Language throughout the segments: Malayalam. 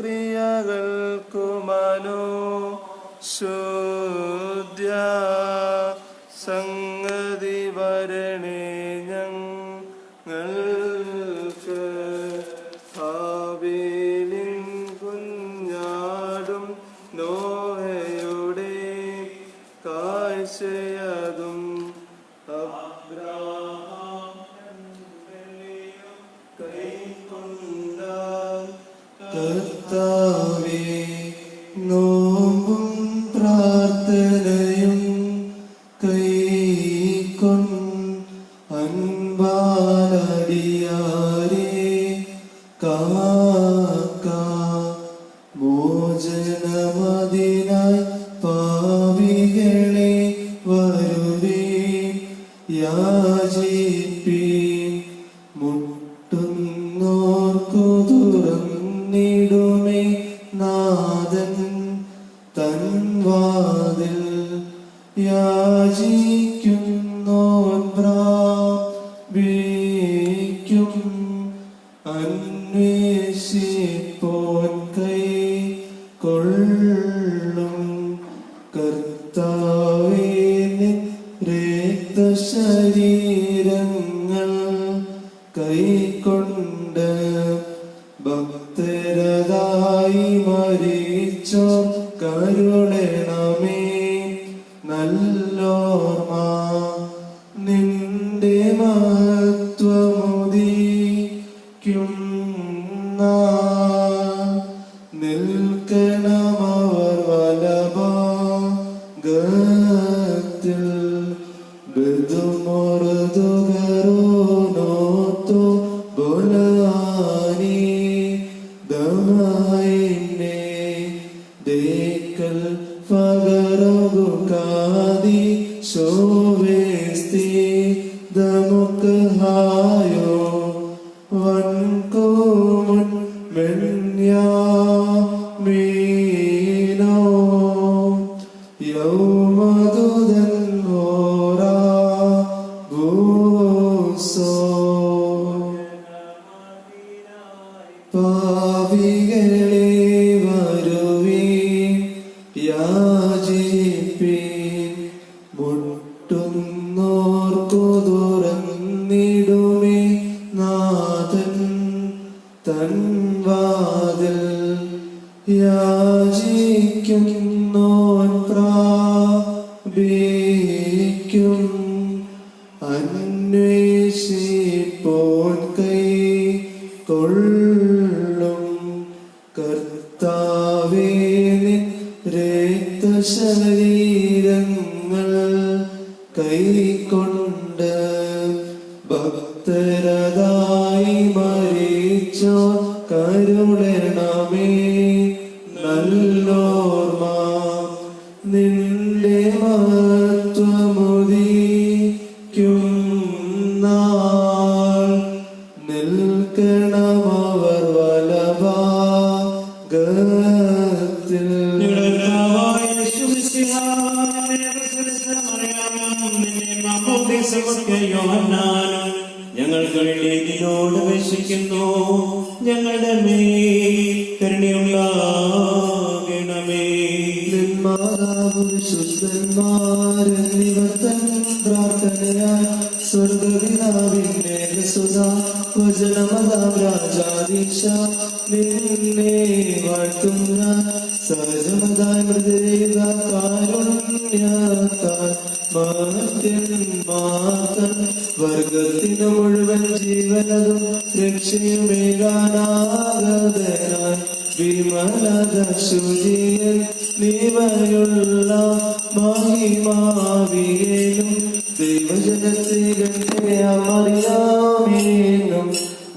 സൽക്രിയകൾക്കു മനോ ശുദ്ധ്യ സംഗതി വരണേ ഞങ്ങൾക്ക്. ഹാബീലിൻ കുഞ്ഞാടും നോഹയുടെ കാഴ്ചയതും അബ്രാഹാം കൈക്കൊണ്ട കർത്താവേ, നോമ്പും പ്രാർത്ഥനയും അൻപാലടിയാരെ കാക്ക. മോചനമതിനായി പാപികളെ വരുവീൻ, യാചിപ്പീൻ. മുട്ടുന്നോർക്കു തുറന്നിടുമേ നാഥൻ തൻ വാതിൽ. യാചിക്കുന്നോൻ പ്രാപിക്കും, അന്വേഷിപ്പോൻ കൈക്കൊള്ളും. കർത്താവേ, നിൻ രക്തശരീരങ്ങൾ കൈക്കൊണ്ട് ഭക്തരതായി മരിച്ചോ കരുണണമേ. നല്ലോർമ്മ നിന്റെ മഹത്വമുദിക്കും നിൽക്കണമവർ വലഭാഗത്തിൽ. ബദുമൊറുതുകരോനോത്തു ബൊലാനി ദമായിനെ ദേക്കൽ ഫഗറബുകാദി ശോവേസ്തി ദമുക്ക് ഹായോ വൻകൂമുൻ മെന്യാമീനോ യൗമദുദൻ ഹോരാ ഭൂസോ. പാപികളെ വരുവീൻ, യാചിപ്പീൻ. മുട്ടുന്നോർക്കു തുറന്നിടുമേ നാഥൻ തൻ വാതിൽ. യാചിക്കുന്നോൻ പ്രാപിക്കും, അന്വേഷിപ്പോൻ കൈക്കൊള്ളും. കർത്താവേ, നിൻ രക്തശരീരങ്ങൾ കൈക്കൊണ്ട് ഭക്തരതായി മരിച്ചോ കരുണണമേ. നല്ലോർമ്മ നിന്റെ മഹത്വമുദിക്കും നാൾ. നിൽക്കണമവർ വലഭാഗത്തിൽ. ഞങ്ങൾക്ക് വേണ്ടി നിന്നോട് അപേക്ഷിക്കുന്നു. ഞങ്ങളുടെ മേൽ കരുണയുണ്ടാകണമേ. ശുദ്ധന്മാരെന്നിവർ തൻ പ്രാർത്ഥനയാൽ സ്വർഗപിതാവിന്റെ സുധാവചനമതാം രാജാദീശ നിന്നെ വാഴ്ത്തുന്ന സഹജമതായ മൃദുരേത കാരുണ്യത്താൽ മഹത്യന്മാർക്കൻ വർഗത്തിനു മുഴുവൻ ജീവനതും രക്ഷയുമേകാനാഗതനായി വിമലത ശുചിയൻ നീവയുള്ള മഹിമാവിയേലും ദൈവജനത്തിലും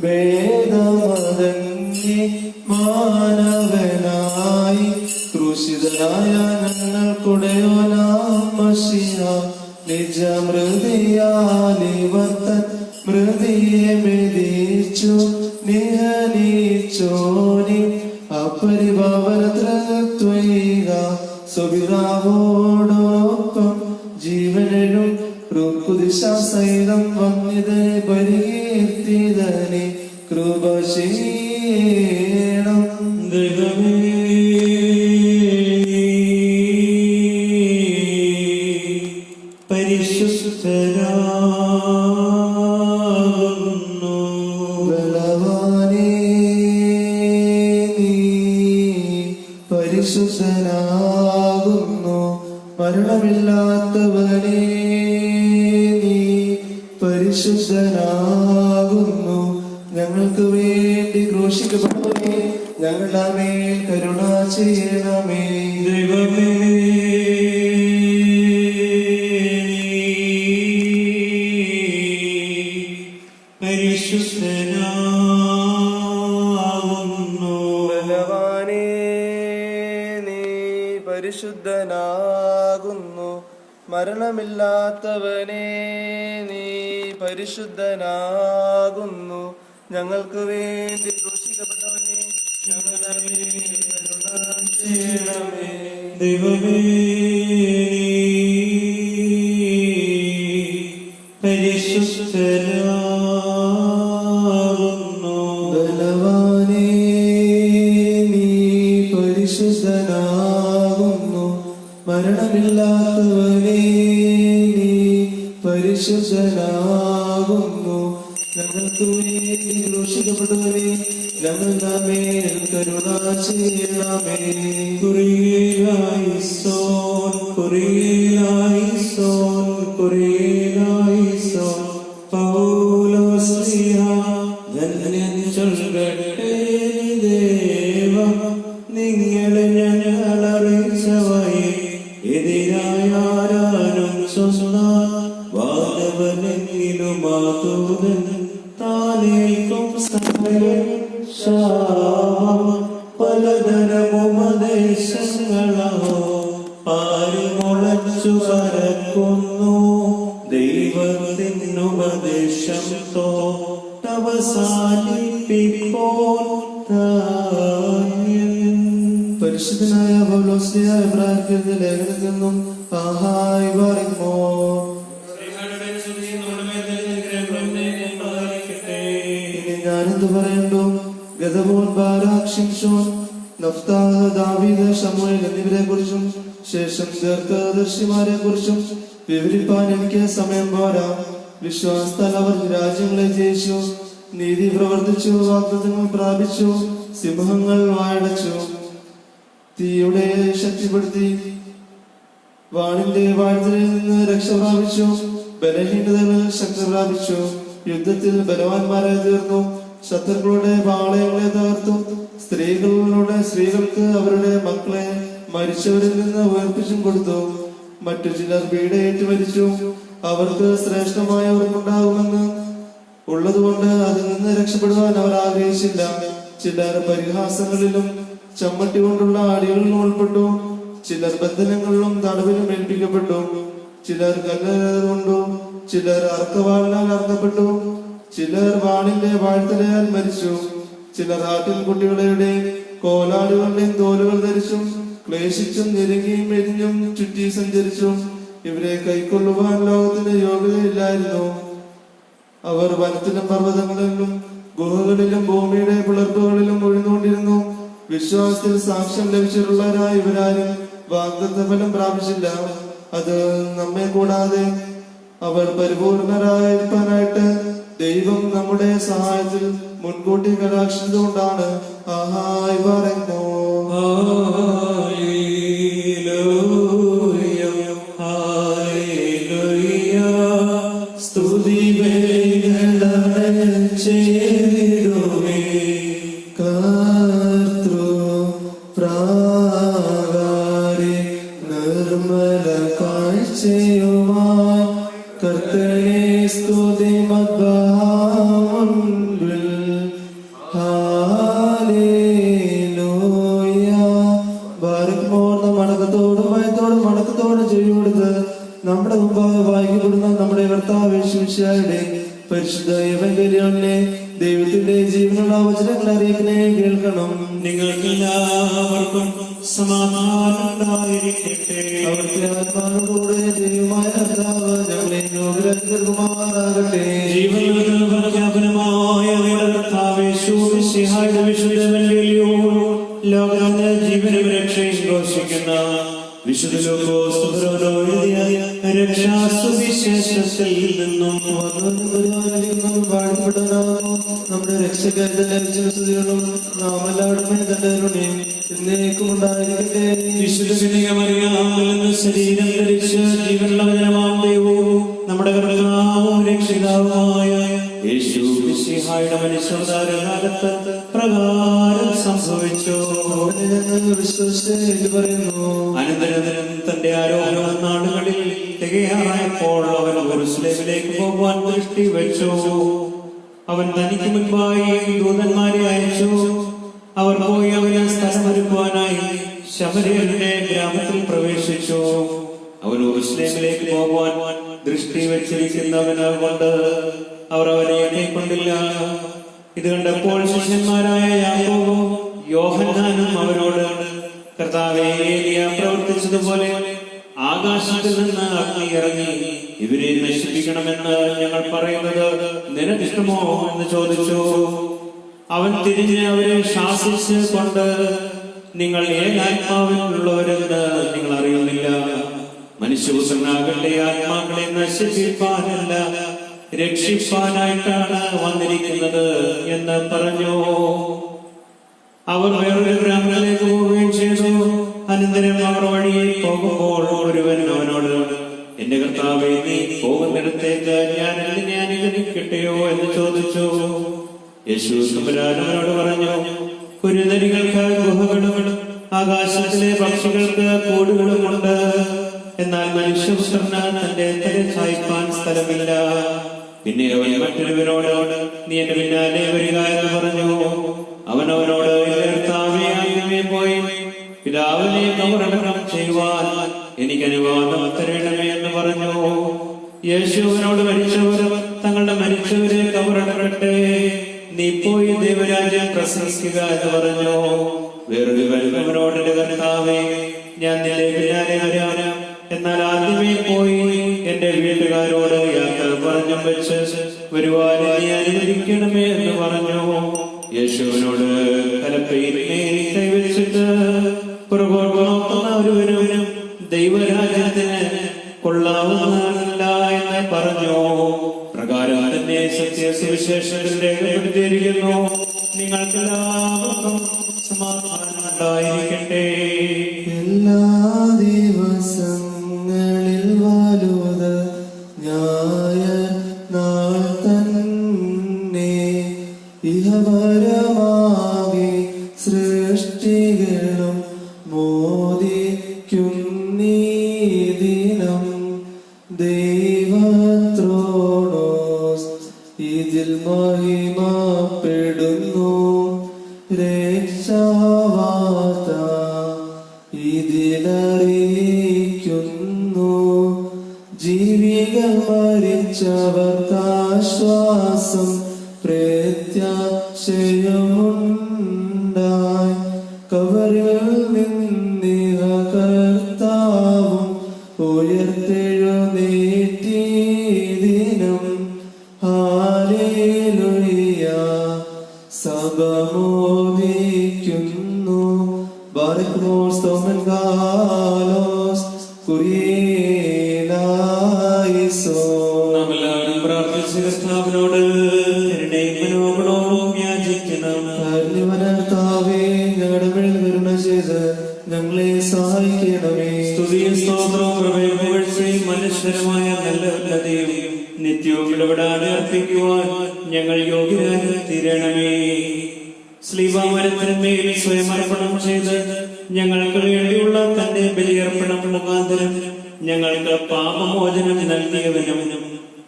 വേദമതന്നി മാനവനായി ക്രൂശിതനായ ഞങ്ങൾക്കുടയോനാം മശിഹ നിജമൃതിയാലിവർത്തൻ മൃതിയെ മെതിച്ചു നിഹനിച്ചോനി അപ്പ പരിപാവനത്രത്വൈക സ്വപിതാവോടൊപ്പം ജീവനും ൃക്കുദിശാസൈതം വന്യതേ പരികീർത്തിതനെ കൃപ ചെയ്യണം. ദൈവമേ, പരിശുദ്ധരാകുന്നു. ബലവാനേ, നീ പരിശുദ്ധനാകുന്നു. മരണമില്ലാത്തവനേ, നീ പരിശുദ്ധനാകുന്നു. ഞങ്ങൾക്ക് വേണ്ടി ക്രൂശിക്കപ്പെട്ടവനേ, ഞങ്ങളുടെ മേൽ കരുണ ചെയ്യണമേ. ദൈവമേ, പരിശുദ്ധനാകുന്നു. ബലവാനേ, നീ പരിശുദ്ധനാകുന്നു. മരണമില്ലാത്തവനേ, നീ പരിശുദ്ധനാകുന്നു. ഞങ്ങൾക്ക് വേണ്ടി ക്രൂശിക്കപ്പെട്ടവനേ, ഞങ്ങളുടെ മേൽ കരുണ ചെയ്യണമേ. ദൈവമേ, പരിശുദ്ധനാകുന്നു. ബലവാനേ, നീ പരിശുദ്ധനാകുന്നു. മരണമില്ലാത്തവനേ, നീ പരിശുദ്ധനാകുന്നു. ഞങ്ങൾക്ക് വേണ്ടി ക്രൂശിക്കപ്പെട്ടവനേ, ഞങ്ങളുടെ മേൽ കരുണ ചെയ്യണമേ. കുറിയിലായിസോൻ, കുറിയിലായിസോൻ, കുറിയിലായിസോൻ. പൗലോസ്ലിഹ ധന്യൻ ചൊൽകട്ടെ ദേവ, നിങ്ങളെ ഞങ്ങൾ അറിയിച്ചവയെ എതിരായാരും സ്വന്തം വാദവനെങ്കിലും മാതൂതൻ താനേക്കും സമയം ശാപം പലതരമുപദേശങ്ങളോ പാരിമുളച്ചു പരക്കുന്നു. ദൈവത്തിനുപദേശം തോട്ടവസാനിപ്പിപ്പോൾ പരിശുദ്ധനായ പൗലോസ്ലിഹ എബ്രായർക്കെഴുതിയ ലേഖനത്തിൽ നിന്നും ആഹായി പറയുമോ. ഇനി ഞാനെന്ത് പറയണ്ടു? ഗദമോൻ, ബാരാഖ്, ശിംശോൻ, നഫ്താഹ്, ദാവീദ്, ശമൂവേൽ എന്നിവരെ കുറിച്ചും ശേഷം ദീർഘദർശിമാരെ കുറിച്ചും വിവരിപ്പാൻ എനിക്ക് സമയം പോരാ. വിശ്വാസത്താൽ അവർ രാജ്യങ്ങളെ ജയിച്ചു, നീതി പ്രവർത്തിച്ചു, വാഗ്ദത്തങ്ങൾ പ്രാപിച്ചു, സിംഹങ്ങൾ വായടച്ചു, തീയുടെ ശക്തിപ്പെടുത്തി, വാണിന്റെ വാഴ്ത്തലിൽ നിന്ന് രക്ഷ പ്രാപിച്ചു, ബലഹീനതകളിൽ ശക്തി പ്രാപിച്ചു, യുദ്ധത്തിൽ ബലവാന്മാരായി തീർന്നു, ശത്രുക്കളുടെ പാളയങ്ങളെ തകർത്തു, സ്ത്രീകൾക്ക് അവരുടെ മക്കളെ മരിച്ചവരിൽ നിന്ന് ഉയർപ്പിച്ചും കൊടുത്തു. മറ്റു ചിലർ പീഡയേറ്റ് മരിച്ചു. അവർക്ക് ശ്രേഷ്ഠമായവർക്കുണ്ടാകുമെന്ന് ഉള്ളതുകൊണ്ട് അതിൽ നിന്ന് രക്ഷപ്പെടുവാൻ അവർ ആഗ്രഹിച്ചില്ല. ചിലർ പരിഹാസങ്ങളിലും ചമ്മട്ടി കൊണ്ടുള്ള അടികളിലും ഉൾപ്പെട്ടു. ചിലർ ബന്ധനങ്ങളിലും തടവിലും ഏൽപ്പിക്കപ്പെട്ടു. ചിലർ കല്ലുകൊണ്ടു, ചിലർ അർക്കവാളിനാൽ അർക്കപ്പെട്ടു, ചിലർ വാണിന്റെ വാഴ്ത്തലയാൽ മരിച്ചു. ചിലർ ആട്ടിൻകുട്ടികളുടെയും കോലാടുകളുടെയും തോലുകൾ ധരിച്ചും ക്ലേശിച്ചും ഞെരുങ്ങിയും എരിഞ്ഞും ചുറ്റി സഞ്ചരിച്ചു. ഇവരെ കൈക്കൊള്ളുവാൻ ലോകത്തിന് യോഗ്യതയില്ലായിരുന്നു. അവർ വനത്തിലും പർവ്വതങ്ങളിലും ഗുഹകളിലും ഭൂമിയുടെ പിളർപ്പുകളിലും ഒഴിഞ്ഞുകൊണ്ടിരുന്നു. വിശ്വാസത്തിൽ സാക്ഷ്യം ലഭിച്ചിട്ടുള്ളവരായി ഇവരാരും വാഗ്ദത്ത ഫലം പ്രാപിച്ചില്ല. അത് നമ്മെ കൂടാതെ അവർ പരിപൂർണരായിരിക്കാനായിട്ട് ദൈവം നമ്മുടെ സഹായത്തിൽ മുൻകൂട്ടി കടാക്ഷിച്ചതുകൊണ്ടാണ്. ആഹായി പറയുന്നു. സ്തുതി കർത്തൃ പ്രാകാരെ നിർമ്മല കാഴ്ചയുമായി കർത്തനെ സ്തുതി മദ്ബഹാമുൻപിൽ. ഹല്ലേലൂയ. ഭാരതമോർന്ന മടക്കത്തോടും ഭയത്തോടും മടക്കത്തോടും ചെയ്തുകൊടുത്ത് നമ്മുടെ മുമ്പാകെ വായിക്കപ്പെടുന്ന നമ്മുടെ കർത്താവ് യേശുമിശിഹായുടെ പരിശുദ്ധ എവങ്കേലിയോനിലെ ദൈവത്തിന്റെ ജീവനുള്ള വചനങ്ങൾ അറിയിക്കണേ കേൾക്കണം. നിങ്ങൾക്കെല്ലാവർക്കും സമാധാനം ഉണ്ടായിരിക്കട്ടെ. അവർക്ക് ആത്മാവിനോടുകൂടെ ദൈവമായ കർത്താവ് ഞങ്ങളെ യോഗ്യരാക്കുമാറാകട്ടെ. ജീവനുള്ള പ്രഖ്യാപനമായ നമ്മുടെ കർത്താവേ, യേശുമിശിഹായുടെ വിശുദ്ധ എവങ്കേലിയോൻ ലോകത്തിന് ജീവനും രക്ഷയും ഘോഷിക്കുന്ന വിശുദ്ധ ലൂക്കോസ് എഴുതിയ രക്ഷാസുവിശേഷത്തിൽ നിന്നും വാഴ്ത്തപ്പെട്ടവനാകുന്നു നമ്മുടെ രക്ഷകരും നാം എല്ലാവരും എന്നേക്കും ഉണ്ടായിരിക്കട്ടെ. വിശുദ്ധ കന്യകമറിയാമിൽ നിന്ന് ശരീരം ധരിച്ച് ജീവനുള്ള വചനമാം ദൈവവും നമ്മുടെ കർത്താവും രക്ഷിതാവുമായ യേശുമിശിഹായുടെ മനുഷ്യാവതാരകാലത്ത് പ്രകാരം സംഭവിച്ചു. വിശ്വസിച്ച് പറയുന്നു. അനന്തരം തന്റെ ആരോഹണ നാടുകളിൽ തികയായപ്പോൾ അവൻ യെരൂശലേമിലേക്ക് പോകുവാൻ ദൃഷ്ടി വെച്ചു. അവൻ തനിക്ക് മുൻപായി ദൂതന്മാരെ അയച്ചു. അവർ പോയി അവന് സ്ഥലമൊരുക്കുവാനായി ശമര്യരുടെ ഗ്രാമത്തിൽ പ്രവേശിച്ചു. അവൻ യെരൂശലേമിലേക്ക് പോകുവാൻ ദൃഷ്ടി വെച്ചിരിക്കുന്നവന് കൊണ്ട് അവർ അവനെ കൈക്കൊണ്ടില്ല. ഇത് കണ്ടപ്പോൾ ശിഷ്യന്മാരായ യാക്കോബും യോഹന്നാനും അവരോട്, കർത്താവേ, ഏലിയ പ്രവർത്തിച്ചതുപോലെ ആകാശത്തിൽ നിന്ന് അഗ്നി ഇറങ്ങി ഇവരെ നശിപ്പിക്കണമെന്ന് ഞങ്ങൾ പറയുന്നത് നിനക്കിഷ്ടമോ എന്ന് ചോദിച്ചു. അവൻ തിരിഞ്ഞ് അവരെ ശാസിച്ച് കൊണ്ട്, നിങ്ങൾ ഏകാത്മാവിനുള്ളവരെന്ന് നിങ്ങൾ അറിയുന്നില്ല. മനുഷ്യപുത്രനാകട്ടെ ആത്മാക്കളെ നശിപ്പിക്കാനല്ല, രക്ഷിപ്പാനായിട്ടാണ് വന്നിരിക്കുന്നത് എന്ന് പറഞ്ഞു. അവർ വേറൊരു ഗ്രാമത്തിലേക്ക് പോവുകയും ചെയ്തു. അനന്തരം അവർ വഴിയിൽ പോകുമ്പോൾ ഒരുവൻ അവനോട്, എന്റെ കർത്താവേ, നീ പോകുന്നിടത്തേക്ക് ഞാൻ എന്നെ അനുഗമിക്കട്ടെയോ എന്ന് ചോദിച്ചു. യേശു തമ്പുരാനോട് പറഞ്ഞു, കുരുനരികൾക്ക് ഗുഹകളും ആകാശത്തിലെ പക്ഷികൾക്ക് കൂടുകളുമുണ്ട്, എന്നാൽ മനുഷ്യപുത്രന് തന്റെ തല ചായ്പാൻ സ്ഥലമില്ല. പിന്നെ അവൻ മറ്റൊരുവനോട്, നീ എന്റെ പിന്നാലെ വരിക എന്ന് പറഞ്ഞു. അവനവനോട്, കർത്താവേ, അങ്ങ് പോയി പിതാവിനെ കബറടക്കം ചെയ്യുവാൻ എനിക്ക് അനുവാദം തരണമേ എന്ന് പറഞ്ഞു. യേശുവിനോട്, മരിച്ചവർ തങ്ങളുടെ മരിച്ചവരെ കബറടക്കട്ടെ, നീ പോയി ദൈവരാജ്യം പ്രസംഗിക്കുക എന്ന് പറഞ്ഞു. വേറൊരു അവനോട്, കർത്താവേ, ഞാൻ നിന്റെ പിന്നാലെ വരാം, എന്നാൽ ആദ്യമേ പോയി എന്റെ വീട്ടുകാരോട് യാത്ര പറഞ്ഞു വെച്ച് വരുവാൻ നീ അനുവദിക്കണമേ എന്ന് പറഞ്ഞു. യേശുവിനോട് കലപ്പയിൽ കൈവച്ചിട്ട് പുറകോട്ട് നോക്കുന്ന ഒരുവനും ദൈവരാജ്യത്തിന് കൊള്ളാവുന്നതല്ല എന്ന് പറഞ്ഞു. പ്രകാരം തന്നെ സത്യസുവിശേഷത്തിൽ രേഖപ്പെടുത്തിയിരിക്കുന്നു. നിങ്ങൾക്കെല്ലാവർക്കും സമാധാനം ഉണ്ടായിരിക്കട്ടെ. എല്ലാ ദിവസങ്ങളിൽ വലുത് ഞായ നാൾ തന്നെ ഇഹപരമാകെ സൃഷ്ടികളും മോദിക്കുന്നീ ദിനം ദൈവത്രോണോസ് ഇതിൽ മഹിമപ്പെടുന്നു. രക്ഷാവാർത്ത ഇതിലറിയിക്കുന്നു. ജീവികൾ മരിച്ചവർക്കാശ്വാസം പ്രത്യാശയമുണ്ടായി. കബറിൽ നിന്നിഹ കർത്താവും ഉയർത്തെഴുന്നേറ്റീ ദിനം ഹല്ലേലൂയ സബമോദിക്കുന്നു. ബാരക്മോർ സ്തോമൻ ഗാലോസ് കുരിയേലായിസോ. നാം എല്ലാവരും പ്രാർത്ഥിച്ച് കർത്താവിനോട് കരുണയും മനോഗുണവും യാചിക്കണം. കർത്താവേ, ഞങ്ങളുടെ മേൽ കരുണ ചെയ്ത് ഞങ്ങളെ സഹായിക്കണമേ. സ്തുതിയും സ്തോത്രവും കൃപയും പുകഴ്ചയും മനുഷ്യരമായ നല്ല ഉന്നതിയും നിത്യവും ഇടപെടാതെ അർപ്പിക്കുവാൻ ഞങ്ങൾ യോഗ്യരായി തീരണമേ. ശ്ലീബാമരത്തിന്മേൽ സ്വയം അർപ്പണം ചെയ്ത് ഞങ്ങൾക്ക് വേണ്ടിയുള്ള തന്റെ ബലിയർപ്പണം മുഖാന്തരം ഞങ്ങൾക്ക് പാപമോചനം നൽകിയവനും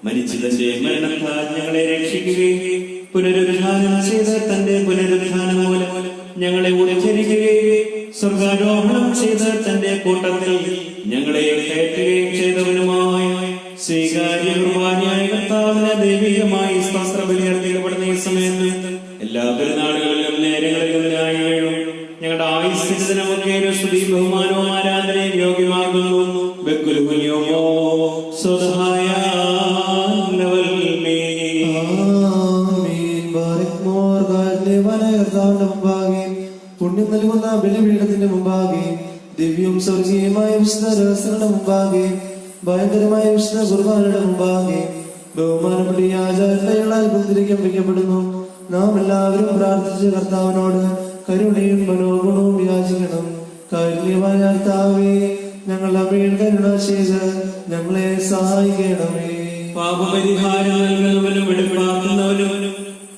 മരിച്ചതിന്റെ മരണത്താൽ ഞങ്ങളെ രക്ഷിക്കുകയും പുനരുദ്ധാനം ചെയ്ത് തന്റെ പുനരുദ്ധാനം മൂലം ഞങ്ങളെ ഉദ്ധരിക്കുകയും സ്വർഗാരോഹണം ചെയ്ത് തന്റെ കൂട്ടത്തിൽ ഞങ്ങളെ കയറ്റുകയും ചെയ്തവനുമായ സ്വീകാര്യ കുർബാനയായ കർത്താവിനെ ദൈവികമായി സകലതിനുമൊക്കെ സ്തുതി ബഹുമാനവും ആരാധനയും യോഗ്യമാകുന്നു. ബക്കുലുകുല്യോമോ സ്വതഹായ ലവൽമേ. ആമീൻ. ബാരക്മോർ കാരുണ്യവാനായ കർത്താവിന്റെ മുമ്പാകെ, പുണ്യം നൽകുന്ന ബലിപീഠത്തിന്റെ മുമ്പാകെ, ദിവ്യവും സ്വർഗീയമായ വിശുദ്ധ രഹസ്യങ്ങളുടെ മുമ്പാകെ, ഭയങ്കരമായ വിശുദ്ധ കുർബാനയുടെ മുമ്പാകെ, ബഹുമാനപ്പെട്ട ഈ ആചാരങ്ങളാൽ ബന്ധിരിക്കപ്പെടുന്നു. നാം എല്ലാവരും പ്രാർത്ഥിച്ച് കർത്താവിനോട് കരുണയും മനോഗുണവും യാചിക്കണം. കാരുണ്യവാനായ കർത്താവേ, ഞങ്ങളുടെ അപേക്ഷ കരുണ ചെയ്ത് ഞങ്ങളെ സഹായിക്കണമേ. പാപപരിഹാരം നൽകുന്നവനും വെളിപ്പെടുത്തുന്നവനും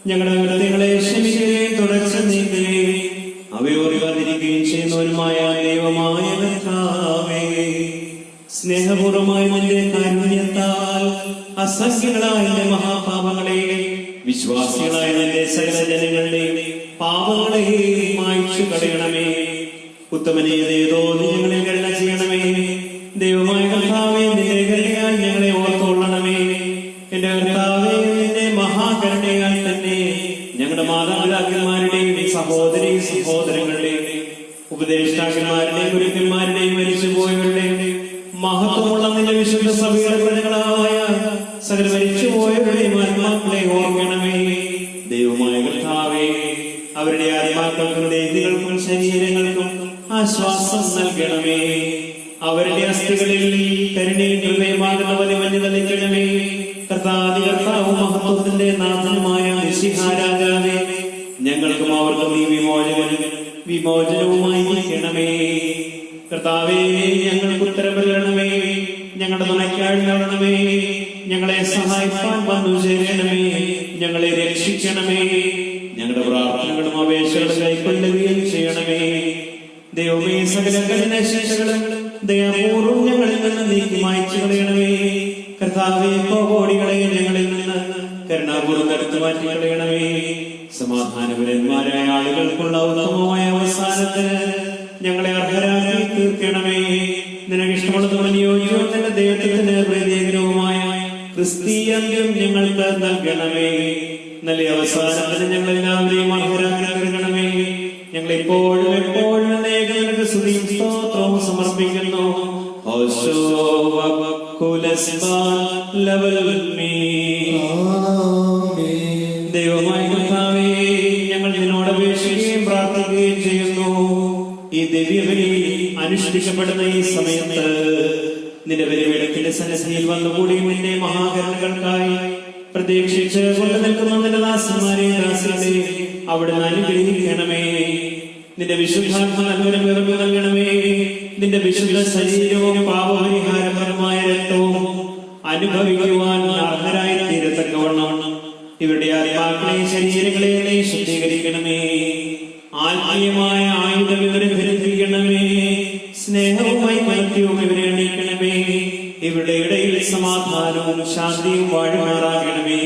ഞങ്ങളുടെ ഹൃദയങ്ങളെ ക്ഷമിക്കുകയും തുടർച്ച നീക്കുകയും അവയോറിയാതിരിക്കുകയും ചെയ്യുന്നവനുമായ ദൈവമായ കർത്താവേ, സ്നേഹപൂർവമായ നിന്റെ കാരുണ്യത്താൽ അസംഖ്യങ്ങളായ നിന്റെ മഹാപാപങ്ങളെ വിശ്വാസികളായ നിന്റെ സകല ജനങ്ങളുടെ പാപങ്ങളെ മായ്ച്ചു കളയണമേ. ഉത്തമനേതേതോ ഞങ്ങളെ കരുണ ചെയ്യണമേ. ദൈവമായ കർത്താവേ, നിന്റെ കരുണയാൽ ഞങ്ങളെ ഓർത്തുകൊള്ളണമേ. എന്റെ കർത്താവേ, നിന്റെ മഹാകരുണയാൽ തന്നെ ഞങ്ങളുടെ മാതാപിതാക്കന്മാരുടെയും സഹോദരി സഹോദരങ്ങളുടെയും ഉപദേഷ്ടാക്കന്മാരുടെയും ഗുരുക്കന്മാരുടെയും മരിച്ചുപോയവരുടെയും മഹത്വമുള്ള നിന്റെ വിശുദ്ധ സഭയുടെ പ്രജകളായ സകല മരിച്ചുപോയവരുടെയും ആത്മാക്കളെ ഓർക്കണമേ. ദൈവമായ കർത്താവേ, അവരുടെ ആത്മാക്കൾക്കും ദേഹികൾക്കും ശരീരങ്ങൾക്കും ആശ്വാസം നൽകണമേ. അവരുടെ അസ്ഥികളിൽ കരുണയും കൃപയുമാകുന്നവരെ മഞ്ഞു തളിക്കണമേ. കർത്താവും മഹത്വത്തിന്റെ നാഥനുമായ മിശിഹാരാജാവേ, ഞങ്ങൾക്കും അവർക്കും നീ വിമോചനവുമായി ഇരിക്കണമേ. കർത്താവേ, ഞങ്ങൾക്ക് ഉത്തരവിരണമേ. ഞങ്ങളുടെ തുണയ്ക്കായി നടണമേ. ഞങ്ങളെ സഹായിക്കാൻ വന്നു ചേരണമേ. ഞങ്ങളെ രക്ഷിക്കണമേ. ഞങ്ങളുടെ പ്രാർത്ഥനകളും അപേക്ഷകളും കൈക്കൊള്ളുകയും ചെയ്യണമേ. ദൈവമേ, സകല കഠിനശിക്ഷകളും ദയാപൂർവം ഞങ്ങളിൽ നിന്ന് നീക്കി മായ്ച്ചു കളയണമേ. കർത്താവേ, കോടികളെ ഞങ്ങളിൽ നിന്ന് കരുണാപൂർവ്വം എടുത്തു മാറ്റി കളയണമേ. സമാധാനപരന്മാരായ ആളുകൾക്കുള്ള ഉത്തമമായ അവസാനത്തിന് ഞങ്ങളെ അർഹരാക്കി തീർക്കണമേ. നിനക്ക് ഇഷ്ടമുള്ളതും അനുയോജ്യവും നിന്റെ ദൈവത്തിന് പ്രീതികരവുമായ ക്രിസ്തീയന്ത്യം ഞങ്ങൾക്ക് നൽകണമേ. നല്ല അവസാനത്തിന് ഞങ്ങളെല്ലാവരെയും അർഹരാക്കി തീർക്കണമേ. ഞങ്ങൾ എപ്പോഴും എപ്പോഴും നിനക്ക് സ്തുതിയും സ്തോത്രവും സമർപ്പിക്കുന്നു. ദൈവമായ കർത്താവേ, ഞങ്ങൾ നിന്നോട് അപേക്ഷിക്കുകയും പ്രാർത്ഥിക്കുകയും ചെയ്യുന്നു. ഈ ദിവ്യബലി അനുഷ്ഠിക്കപ്പെടുന്ന ഈ സമയത്ത് നിന്റെ ബലിപീഠത്തിന്റെ സന്നിധിയിൽ വന്നുകൂടി നിന്റെ മഹാകരുണകൾക്കായി പ്രതീക്ഷിച്ച് കൊണ്ടു നിൽക്കുന്ന നിന്റെ ദാസന്മാരെ ദാസികളെ അവിടുന്ന് അനുഗ്രഹിക്കണമേ. നിന്റെ വിശുദ്ധാത്മ നൽകണമേ. നിന്റെ വിശുദ്ധ ശരീരവും പാപപരിഹാരപരമായ രക്തവും അനുഭവിക്കുവാൻ അർഹരായി തീരത്തക്കവണ്ണം ഇവരുടെ ആത്മാക്കളെ ശരീരങ്ങളെ ശുദ്ധീകരിക്കണമേ. ആത്മീയമായ ആയുധം ഇവരെ ധരിപ്പിക്കണമേ. സ്നേഹവുമായി മൈത്രിയും ഇവരെ അണിയിക്കണമേ. ഇവരുടെ ഇടയിൽ സമാധാനവും ശാന്തിയും വാഴുമാറാകണമേ.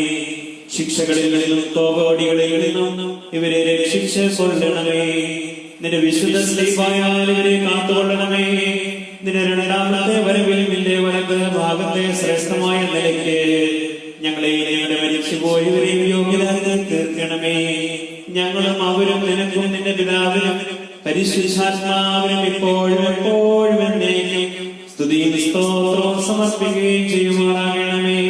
ശിക്ഷകളിൽ നിന്നും തോപടികളിൽ നിന്നും ഇവരെ രക്ഷിച്ച് കൊല്ലണമേ. നിന്റെ വിശുദ്ധ സ്ലീബായാൽ ഇവരെ കാത്തുകൊള്ളണമേ. നിന്റെ രണ്ടാമത്തെ വരവിൽ നിന്റെ വലത് ഭാഗത്തെ ശ്രേഷ്ഠമായ നിലയ്ക്ക് ഞങ്ങളെ മരിച്ചുപോയവരെയും യോഗ്യരാക്കി തീർക്കണമേ. ഞങ്ങളും അവരും നിനക്കും നിന്റെ പിതാവിനും പരിശുദ്ധാത്മാവിനും ഇപ്പോഴും എപ്പോഴും എന്നേക്കും സ്തുതിയും സ്തോത്രവും സമർപ്പിക്കുകയും ചെയ്യുമാറാകണമേ.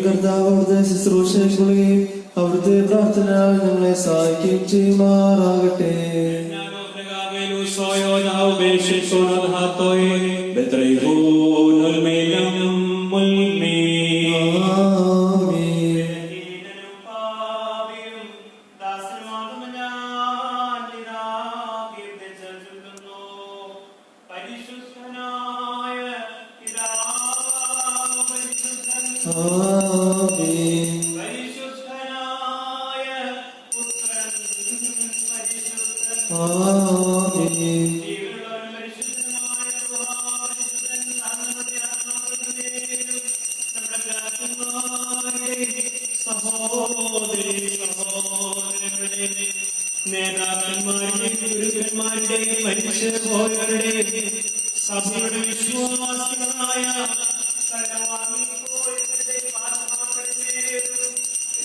കർത്താവ് അവിടുത്തെ ശുശ്രൂഷകളെയും അവിടുത്തെ പ്രാർത്ഥന ഞങ്ങളെ സഹായിക്കുകയും ചെയ്യുമാറാകട്ടെ. നേതാക്കന്മാരുടെയും ഗുരുക്കന്മാരുടെയും മനുഷ്യരുടെ സഭയുടെ വിശ്വാസികളായ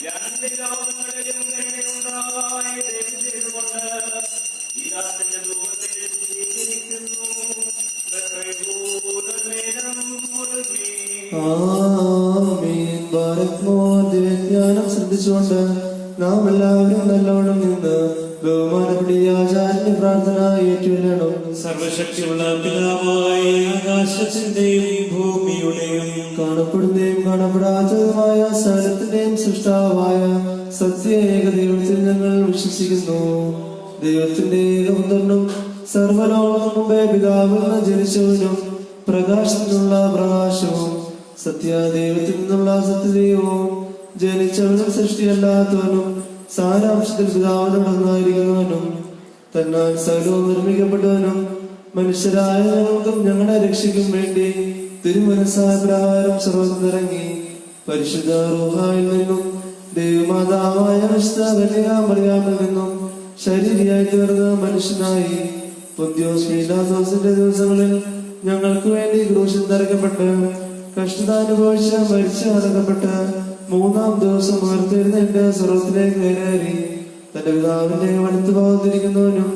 രണ്ട് ലോകങ്ങളെ ആമീൻ. ബാരക്മോർ ദിവ്യജ്ഞാനം ശ്രദ്ധിച്ചുകൊണ്ട് നാം എല്ലാവരും നല്ലോണം നിന്ന് ബഹുമാനപ്പെട്ട ആചാര്യന്റെ പ്രാർത്ഥന ഏറ്റുവരണം. സർവശക്തിയുള്ള പിതാവായ ആകാശത്തിന്റെയും ഭൂമിയുടെയും കാണപ്പെടുന്നതും കാണപ്പെടാത്തതുമായ സകലത്തിന്റെയും സൃഷ്ടാവായ സത്യ ഏകദൈവത്തിൽ ഞങ്ങൾ വിശ്വസിക്കുന്നു. ദൈവത്തിന്റെ ഏകപുത്രനും സർവലോകത്തിനു മുമ്പേ പിതാവിൽ നിന്ന് ജനിച്ചവനും പ്രകാശത്തിനുള്ള പ്രകാശവും സത്യദൈവത്തിൽ നിന്നുള്ള സത്യദൈവവും ജനിച്ചവനും സൃഷ്ടിയല്ലാത്തവനും സാരാംശത്തിൽ പിതാവിനോടൊന്നായിരിക്കുന്നവനും തന്നാൽ സകലവും നിർമ്മിക്കപ്പെട്ടവനും മനുഷ്യരായ ഞങ്ങൾക്കും ഞങ്ങളെ രക്ഷിക്കും വേണ്ടി തിരുമനസായ പ്രകാരം സർവ്വത്തിറങ്ങി പരിശുദ്ധ റൂഹായിൽ നിന്നും ദൈവമാതാവായ മറിയാമിൽ നിന്നും ശരീരിയായി തീർന്ന മനുഷ്യനായി പൊന്തിയോസ് പീലാത്തോസിന്റെ ദിവസങ്ങളിൽ ഞങ്ങൾക്ക് വേണ്ടി ക്രൂശിൽ തറയ്ക്കപ്പെട്ട് കഷ്ടതാനുഭവിച്ച് മരിച്ചു അടക്കപ്പെട്ട് മൂന്നാം ദിവസം ഉയർത്തെഴുന്നേറ്റ് സ്വർഗ്ഗത്തിലേക്ക് കയറി തന്റെ പിതാവിന്റെ വലത്ത് ഭാഗത്തിരിക്കുന്നവനും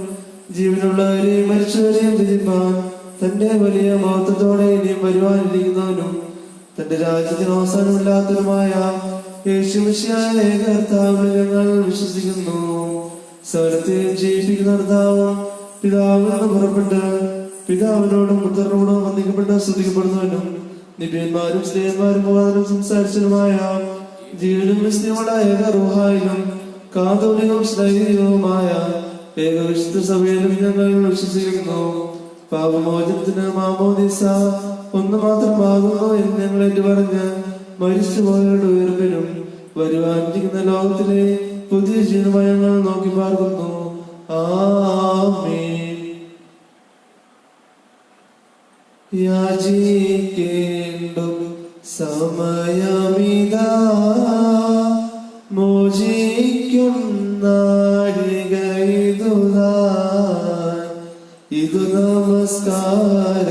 ജീവനുള്ളവരെയും മരിച്ചവരെയും വിധിപ്പാൻ തന്റെ വലിയ മഹത്വത്തോടെ ഇനിയും വരുവാനിരിക്കുന്നവനും തന്റെ രാജ്യത്തിന് അവസാനമില്ലാത്തതുമായ യേശുമിശിഹായ ഏക കർത്താവിൽ ഞങ്ങൾ വിശ്വസിക്കുന്നു. സകലത്തെയും ജീവിപ്പിക്കുന്ന കർത്താവും പിതാവിൽ നിന്ന് പുറപ്പെട്ട് പിതാവിനോടും പുത്രനോടും വന്ദിക്കപ്പെട്ട് സ്തുതിക്കപ്പെടുന്നവനും നിബിയന്മാരും സ്ത്രീയന്മാരും മുഖാന്തരം സംസാരിച്ചതുമായ ജീവനും വിസ്തൃതിയുമുള്ള ഏക റൂഹായിലും കാതോലികവും സ്നേഹികവുമായ ഏക വിശുദ്ധ സഭയിലും ഞങ്ങൾ വിശ്വസിക്കുന്നു. പാപമോചനത്തിന് മാമോദീസ ഒന്ന് മാത്രമാകുന്നു എന്ന് ഞങ്ങൾ ഏറ്റുപറഞ്ഞ് മരിച്ചുപോയവരുടെ ഉയർപ്പിനും വരുവാനിരിക്കുന്ന ലോകത്തിലെ പുതിയ ജീവനുമായി ഞങ്ങൾ നോക്കി പാർക്കുന്നു. ആമേൻ. യാചിക്കേണ്ടും സമയമിതാ മോചിക്കും നാഴിക ഇതു നമസ്കാരത്തിൻ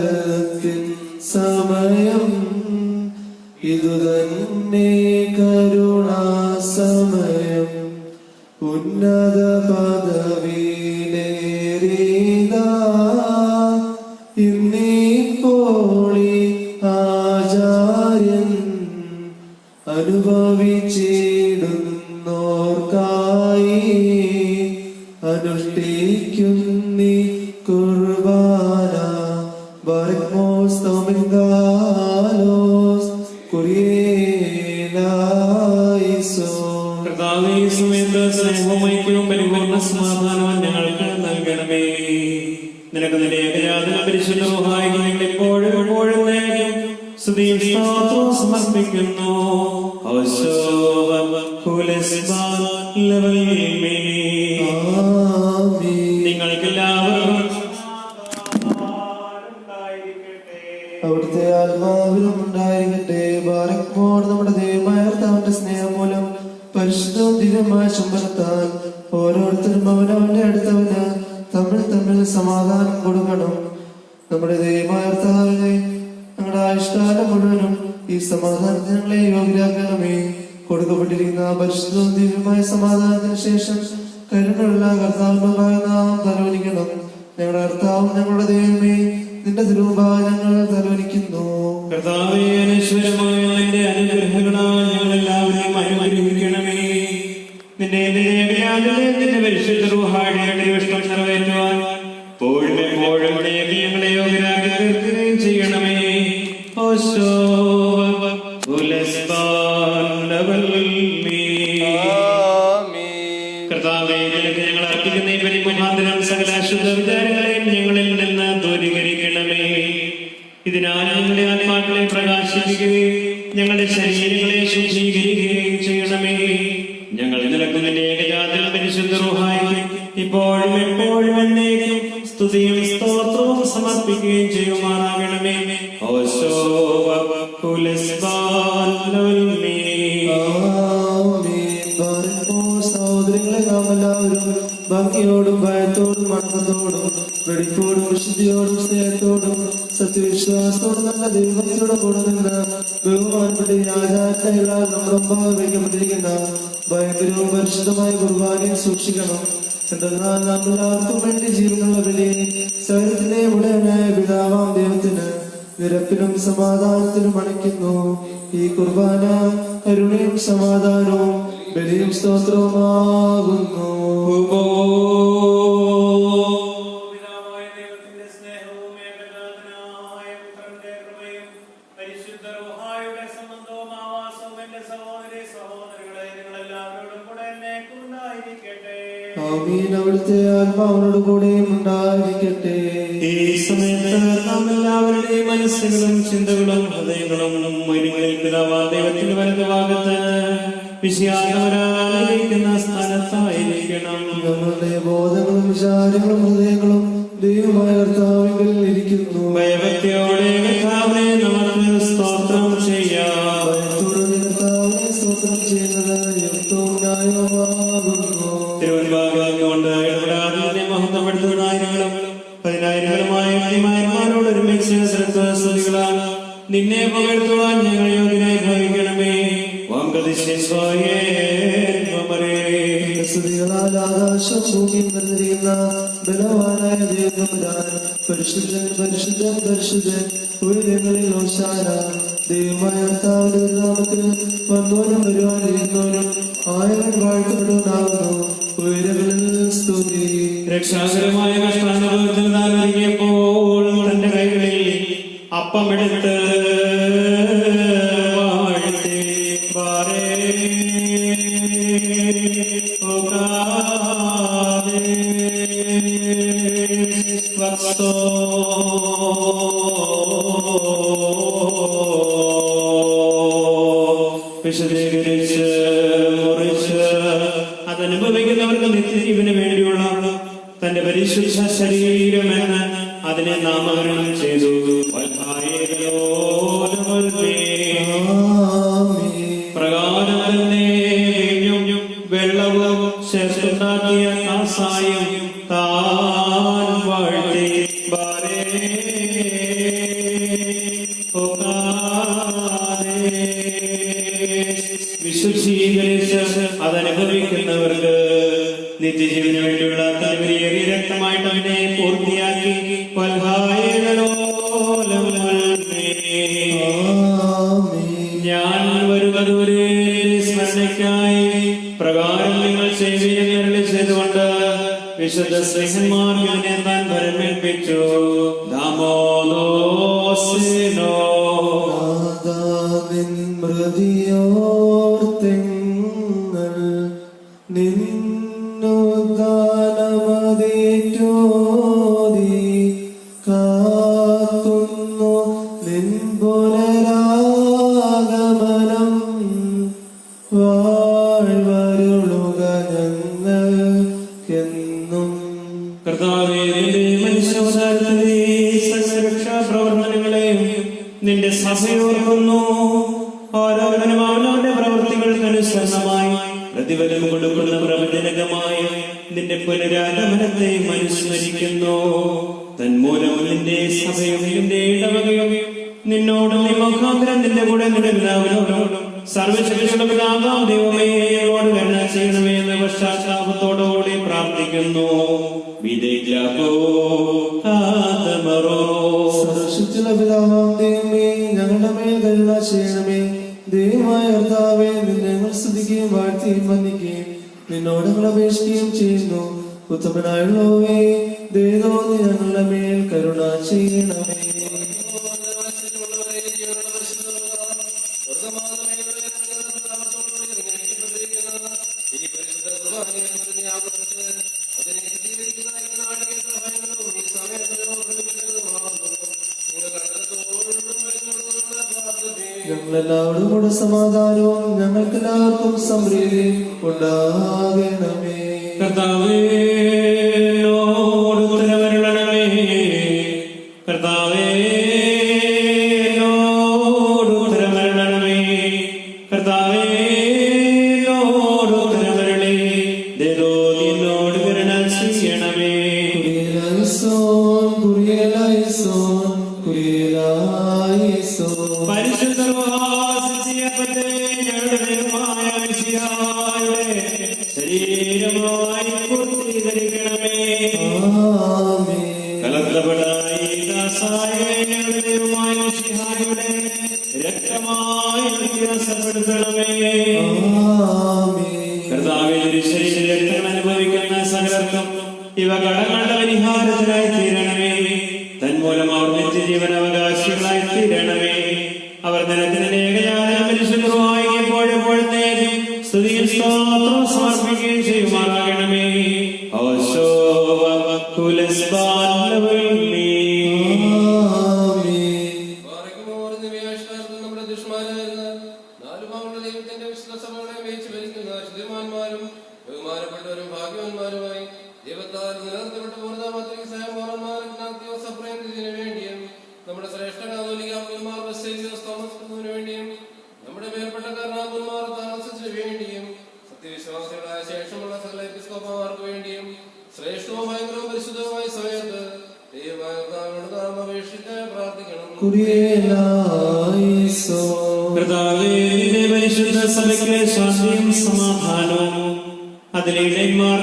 സമയം ഇതു തന്നെ കരുണാസമയം ഉന്നത പദവിയിലേറിയതാ ഇന്നിപ്പോളി ആചാര്യൻ അനുഭവിച്ചിടുന്നോർക്കായി അനുഷ്ഠിക്കുന്നീ കുർബാന ബർമോസ് തമിങ്കാലോസ് കുരിയേലായിസോ. കർത്താവേ, ഈ സമയത്ത് സ്നേഹവും ഐക്യവും പരിപൂർണ്ണ സമാധാനവും ഞങ്ങൾക്ക് നൽകണമേ. നിനക്ക് നിന്റെ ഏകജാതന പരിശുദ്ധ റൂഹായി ഞങ്ങൾ എപ്പോഴും എപ്പോഴും സ്തുതിയും സ്തോത്രവും സമർപ്പിക്കുന്നു. നിങ്ങൾക്കെല്ലാവർക്കും അവിടുത്തെ ആത്മാവിലും ഉണ്ടായിരിക്കട്ടെ. ബാരക്മോർ നമ്മുടെ ദൈവമായ കർത്താവിന്റെ സ്നേഹം മൂലം പരിശുദ്ധവും ദിവ്യമായ ചുംബനത്താൽ ഓരോരുത്തരും അവനവന്റെ അടുത്തവന് തമ്മിൽ സമാധാനം കൊടുക്കണം. നമ്മുടെ ദൈവമായ കർത്താവിനെ ഞങ്ങളുടെ ആയുഷ്കാലം മുഴുവനും ഈ സമാധാനത്തിന് ഞങ്ങളെ യോഗ്യരാക്കണമേ. കൊടുക്കപ്പെട്ടിരിക്കുന്ന പരിശുദ്ധവും ദിവ്യമായ സമാധാനത്തിന് ശേഷം കരുണയുള്ള കർത്താവിന്റെ നാം തലോലിക്കണം. ഞങ്ങളുടെ കർത്താവും ഞങ്ങളുടെ ദൈവമേ, നിന്റെ തിരുമുമ്പാകെ ഞങ്ങൾ തലോലിക്കുന്നു. കർത്താവേ, അനശ്വരമായ നിന്റെ അനുഗ്രഹങ്ങളാൽ ഞങ്ങളെല്ലാവരെയും അനുഗ്രഹിക്കണമേ. നിന്റെ പരിശുദ്ധ റൂഹായുടെ ഇഷ്ടം നിറവേറ്റുവാൻ എപ്പോഴും എപ്പോഴും ഞങ്ങളെ യോഗ്യരാക്കി തീർക്കുകയും ചെയ്യണമേ. കർത്താവേ, നിനക്ക് ഞങ്ങൾ അർപ്പിക്കുന്ന ഈ ബലി മുഖാന്തരം സകല അശുദ്ധ വിചാരങ്ങളെയും ഞങ്ങളിൽ നിന്ന് ദൂരീകരിക്കണമേ. ഇതിനാൽ ഞങ്ങളുടെ ആത്മാക്കളെ പ്രകാശിപ്പിക്കുകയും ഞങ്ങളുടെ ശരീരങ്ങളെ ശുദ്ധീകരിക്കുകയും ചെയ്യണമേ. ഞങ്ങൾ നിലക്കുന്നതിന്റെ ഏകജാതന പരിശുദ്ധ റൂഹായി ഇപ്പോഴും എപ്പോഴും എന്നേക്കും സ്തുതിയും സ്തോത്രവും സമർപ്പിക്കുകയും ചെയ്യുമാറാകണമേ. സഹോദരങ്ങളെ, നാം എല്ലാവരും ഭംഗിയോടും ഭയത്തോടും വണക്കത്തോടും വെടിപ്പോടും വിശുദ്ധിയോടും സ്നേഹത്തോടും സത്യവിശ്വാസത്തോടും നല്ല ദൈവത്തോടെ കൂടെ നിന്ന് ബഹുമാനപ്പെട്ട ആചാരങ്ങളാൽ നമ്മുടെ മുമ്പാകെ വയ്ക്കപ്പെട്ടിരിക്കുന്ന ഭയങ്കരവും പരിശുദ്ധമായ കുർബാനയെ സൂക്ഷിക്കണം. എന്തെന്നാൽ നാം എല്ലാവർക്കും വേണ്ടി ജീവനുള്ള ബലി സകലത്തിന്റെ ഉടയനായ പിതാവാം ദൈവത്തിന് നിരപ്പിലും സമാധാനത്തിലും അണയ്ക്കുന്നു. ഈ കുർബാന കരുണയും സമാധാനവും ബലിയും സ്തോത്രവുമാകുന്നു. ആമീൻ. അവിടുത്തെ ആത്മാവിനോട് കൂടെയും ഉണ്ടായിരിക്കട്ടെ. ഈ സമയത്ത് നാം എല്ലാവരുടെയും മനസ്സുകളും ചിന്തകളും ഹൃദയങ്ങളും മരുങ്ങളിൽ പിതാവാം ദൈവത്തിന്റെ വലതുഭാഗത്ത് വിശാലവരായിരിക്കുന്ന സ്ഥാനത്തായിരിക്കണം. നമ്മളുടെ ബോധങ്ങളും വിചാരങ്ങളും ഹൃദയങ്ങളും ദൈവമായ കർത്താവിൽ ഇരിക്കുന്നു. ഭയഭക്തിയോടെ കർത്താവിനെ നമുക്ക് സ്തോത്രം ചെയ്യാം. ഭയത്തോടെ കർത്താവിനെ സ്തോത്രം ചെയ്യുന്നത് യുക്തവും ന്യായവുമാകുന്നു. തിരുവൻപാകം കൊണ്ട് ഇടപെടാതെ മഹത്വപ്പെടുത്തുന്ന ആയിരങ്ങളും പതിനായിരങ്ങളുമായ അന്യമാന്മാരോട് ഒരുമിച്ച് സ്തുതികളാൽ നിന്നെ പുകഴ്ത്തുവാൻ ഞങ്ങൾ യോഗ്യനായി ഭവിക്കണമേ. സ്തുതികളാൽ ആകാശം ഭൂമിയും നിറഞ്ഞിരിക്കുന്ന ബലവാനായ ദൈവം പരിശുദ്ധൻ പരിശുദ്ധൻ പരിശുദ്ധൻ ഉയരങ്ങളിൽ ഓശാന. ദൈവമായ കർത്താവിന്റെ നാമത്തിൽ വന്നവനും വരുവാനിരിക്കുന്നവനും ആയവൻ വാഴ്ത്തപ്പെടുവാനാകുന്നു. ഉയരങ്ങളിൽ സ്തുതി. രക്ഷാകരമായ കഷ്ടാനുഭവത്തിൽ താൻ ഒരുങ്ങിയപ്പോൾ തന്റെ കൈകളിൽ അപ്പമെടുത്ത് വാഴ്ത്തി വിശദീകരിച്ച് മുറിച്ച് അതനുഭവിക്കുന്നവർക്ക് നിത്യജീവന് വേണ്ടിയുള്ള തന്റെ പരിശുദ്ധ ശരീരമെന്ന് അതിനെ നാമകരണം ചെയ്തു. പ്രകാരം തന്നെ വീഞ്ഞും വെള്ളവും ചേർത്തുണ്ടാക്കിയ കാസായും താൻ വാഴ്ത്തി വിശുദ്ധീകരിച്ച് അതനുഭവിക്കുന്നവർക്ക് നിത്യജീവന് വേണ്ടിയുള്ള തലവരിയേറിയ രക്തമായിട്ട് അവനെ പൂർത്തിയാക്കി ഞാൻ വരുവതുവരെ സ്മരണയ്ക്കായി പ്രകാരം നിങ്ങൾ ചെയ്യുകയെന്ന് ചെയ്തുകൊണ്ട് വിശുദ്ധ സ്നേഹന്മാർ ഇതിനെ താൻ ഭരമേൽപ്പിച്ചു. ദാമോദോസിനോ മൃതിയോർത്തെങ്ങൾ നിന്നുദാനമതേറ്റോതി കാക്കുന്നു. നിൻ പുനരാഗമനം വാഴ്വരുളുക ഞങ്ങൾക്കെന്നും. കർത്താവേ, നിന്റെ മനുഷ്യാവതാരത്തിന്റെ സകലരക്ഷാ പ്രവർത്തനങ്ങളെയും നിന്റെ സഭയോർക്കുന്നു. ഓരോരുത്തരും അവനവന്റെ പ്രവൃത്തികൾക്കനുസരണമായി പ്രതിഫലം കൊടുക്കുന്ന പ്രവചനകമായി നിന്റെ പുനരാഗമനത്തെ അനുസ്മരിക്കുന്നു. തന്മൂലം നിന്റെ സഭയും നിന്റെ ഇടവകയും നിന്നോടും നീ മുഖാന്തരം നിന്റെ കൂടെ നിലവിലാവനോടും സർവശക്തിയുള്ള പിതാവാം ദൈവമേ ഞങ്ങളോട് കരുണ ചെയ്യണമേ എന്ന് പശ്ചാത്താപത്തോടുകൂടി പ്രാർത്ഥിക്കുന്നു. സർവശക്തിയുള്ള പിതാവാം ദൈവമേ ഞങ്ങളുടെ മേൽ കരുണ ചെയ്യണമേ. ദൈവമായ കർത്താവേ, നിന്നെ ഞങ്ങൾ സ്തുതിക്കുകയും വാഴ്ത്തുകയും വന്ദിക്കുകയും നിന്നോട് ഞങ്ങൾ അപേക്ഷിക്കുകയും ചെയ്യുന്നു. ഉത്തമനായുള്ളവേ, ദൈവം ഞങ്ങളുടെ മേൽ കരുണ ചെയ്യണമേ. ഞങ്ങളെല്ലാവരും കൂടെ സമാധാനവും ഞങ്ങൾക്കെല്ലാവർക്കും സമൃദ്ധി ഉണ്ടാകണമേ. കർത്താവേ, എന്നോട് ഉത്തരമരുളണമേ. കർത്താവേ, എന്നോട് ഉത്തരമരുളണമേ. കർത്താവേ, എന്നോട് ഉത്തരമരുളേ. ദൈവോ നിന്നോട് കരുണ ചെയ്യണമേ. പരിശുദ്ധ ശരീരമായി പൂർത്തീകരിക്കണമേ. കലർത്തപ്പെടായി ദാസായ തിരുശരീര രക്തങ്ങൾ അനുഭവിക്കുന്ന സകലർക്കും ഇവ കടങ്ങളുടെ പരിഹാരത്തിനായി തീരണമേ. തന്മൂലം അവർ നിത്യജീവൻ അവകാശികളായി തീരണമേ. അവർ നിലത്തിന് ഏകജാതനും പരിശുദ്ധരുമായി എപ്പോഴെപ്പോഴും സ്തുതിയും സ്തോത്രവും സമർപ്പിക്കുകയും ചെയ്യുമാറാകണമേ. നമ്മുടെ ദുഷ്മാനായിരുന്ന നാലു ഭാഗങ്ങളുടെ ദൈവത്തിന്റെ വിശുദ്ധ സഭകളെ മേയിച്ചു ഭരിക്കുന്ന ശുദ്ധിമാന്മാരും ബഹുമാനപ്പെട്ടവരും ഭാഗ്യവാന്മാരുമായി ദൈവത്താൽ നിലനിർത്തപ്പെട്ട പൂർണ്ണമാത്രയ്ക്ക് സപ്രേമത്തിന് വേണ്ടിയും നമ്മുടെ ശ്രേഷ്ഠ കാതോലികമാർ തോമസിന് വേണ്ടിയും നമ്മുടെ മേൽപ്പെട്ട കർണാപന്മാർ താമസത്തിന് വേണ്ടിയും സത്യവിശ്വാസികളായ ശേഷമുള്ള സകല എപ്പിസ്കോപ്പമാർക്ക് വേണ്ടിയും ശ്രേഷ്ഠവും ഭയങ്കരവും പരിശുദ്ധവുമായ സമയത്ത് ദൈവമായോട് നാം അപേക്ഷിച്ച് പ്രാർത്ഥിക്കണം. പരിശുദ്ധ സഭയ്ക്ക് ശാന്തിയും സമാധാനവും അതിലെ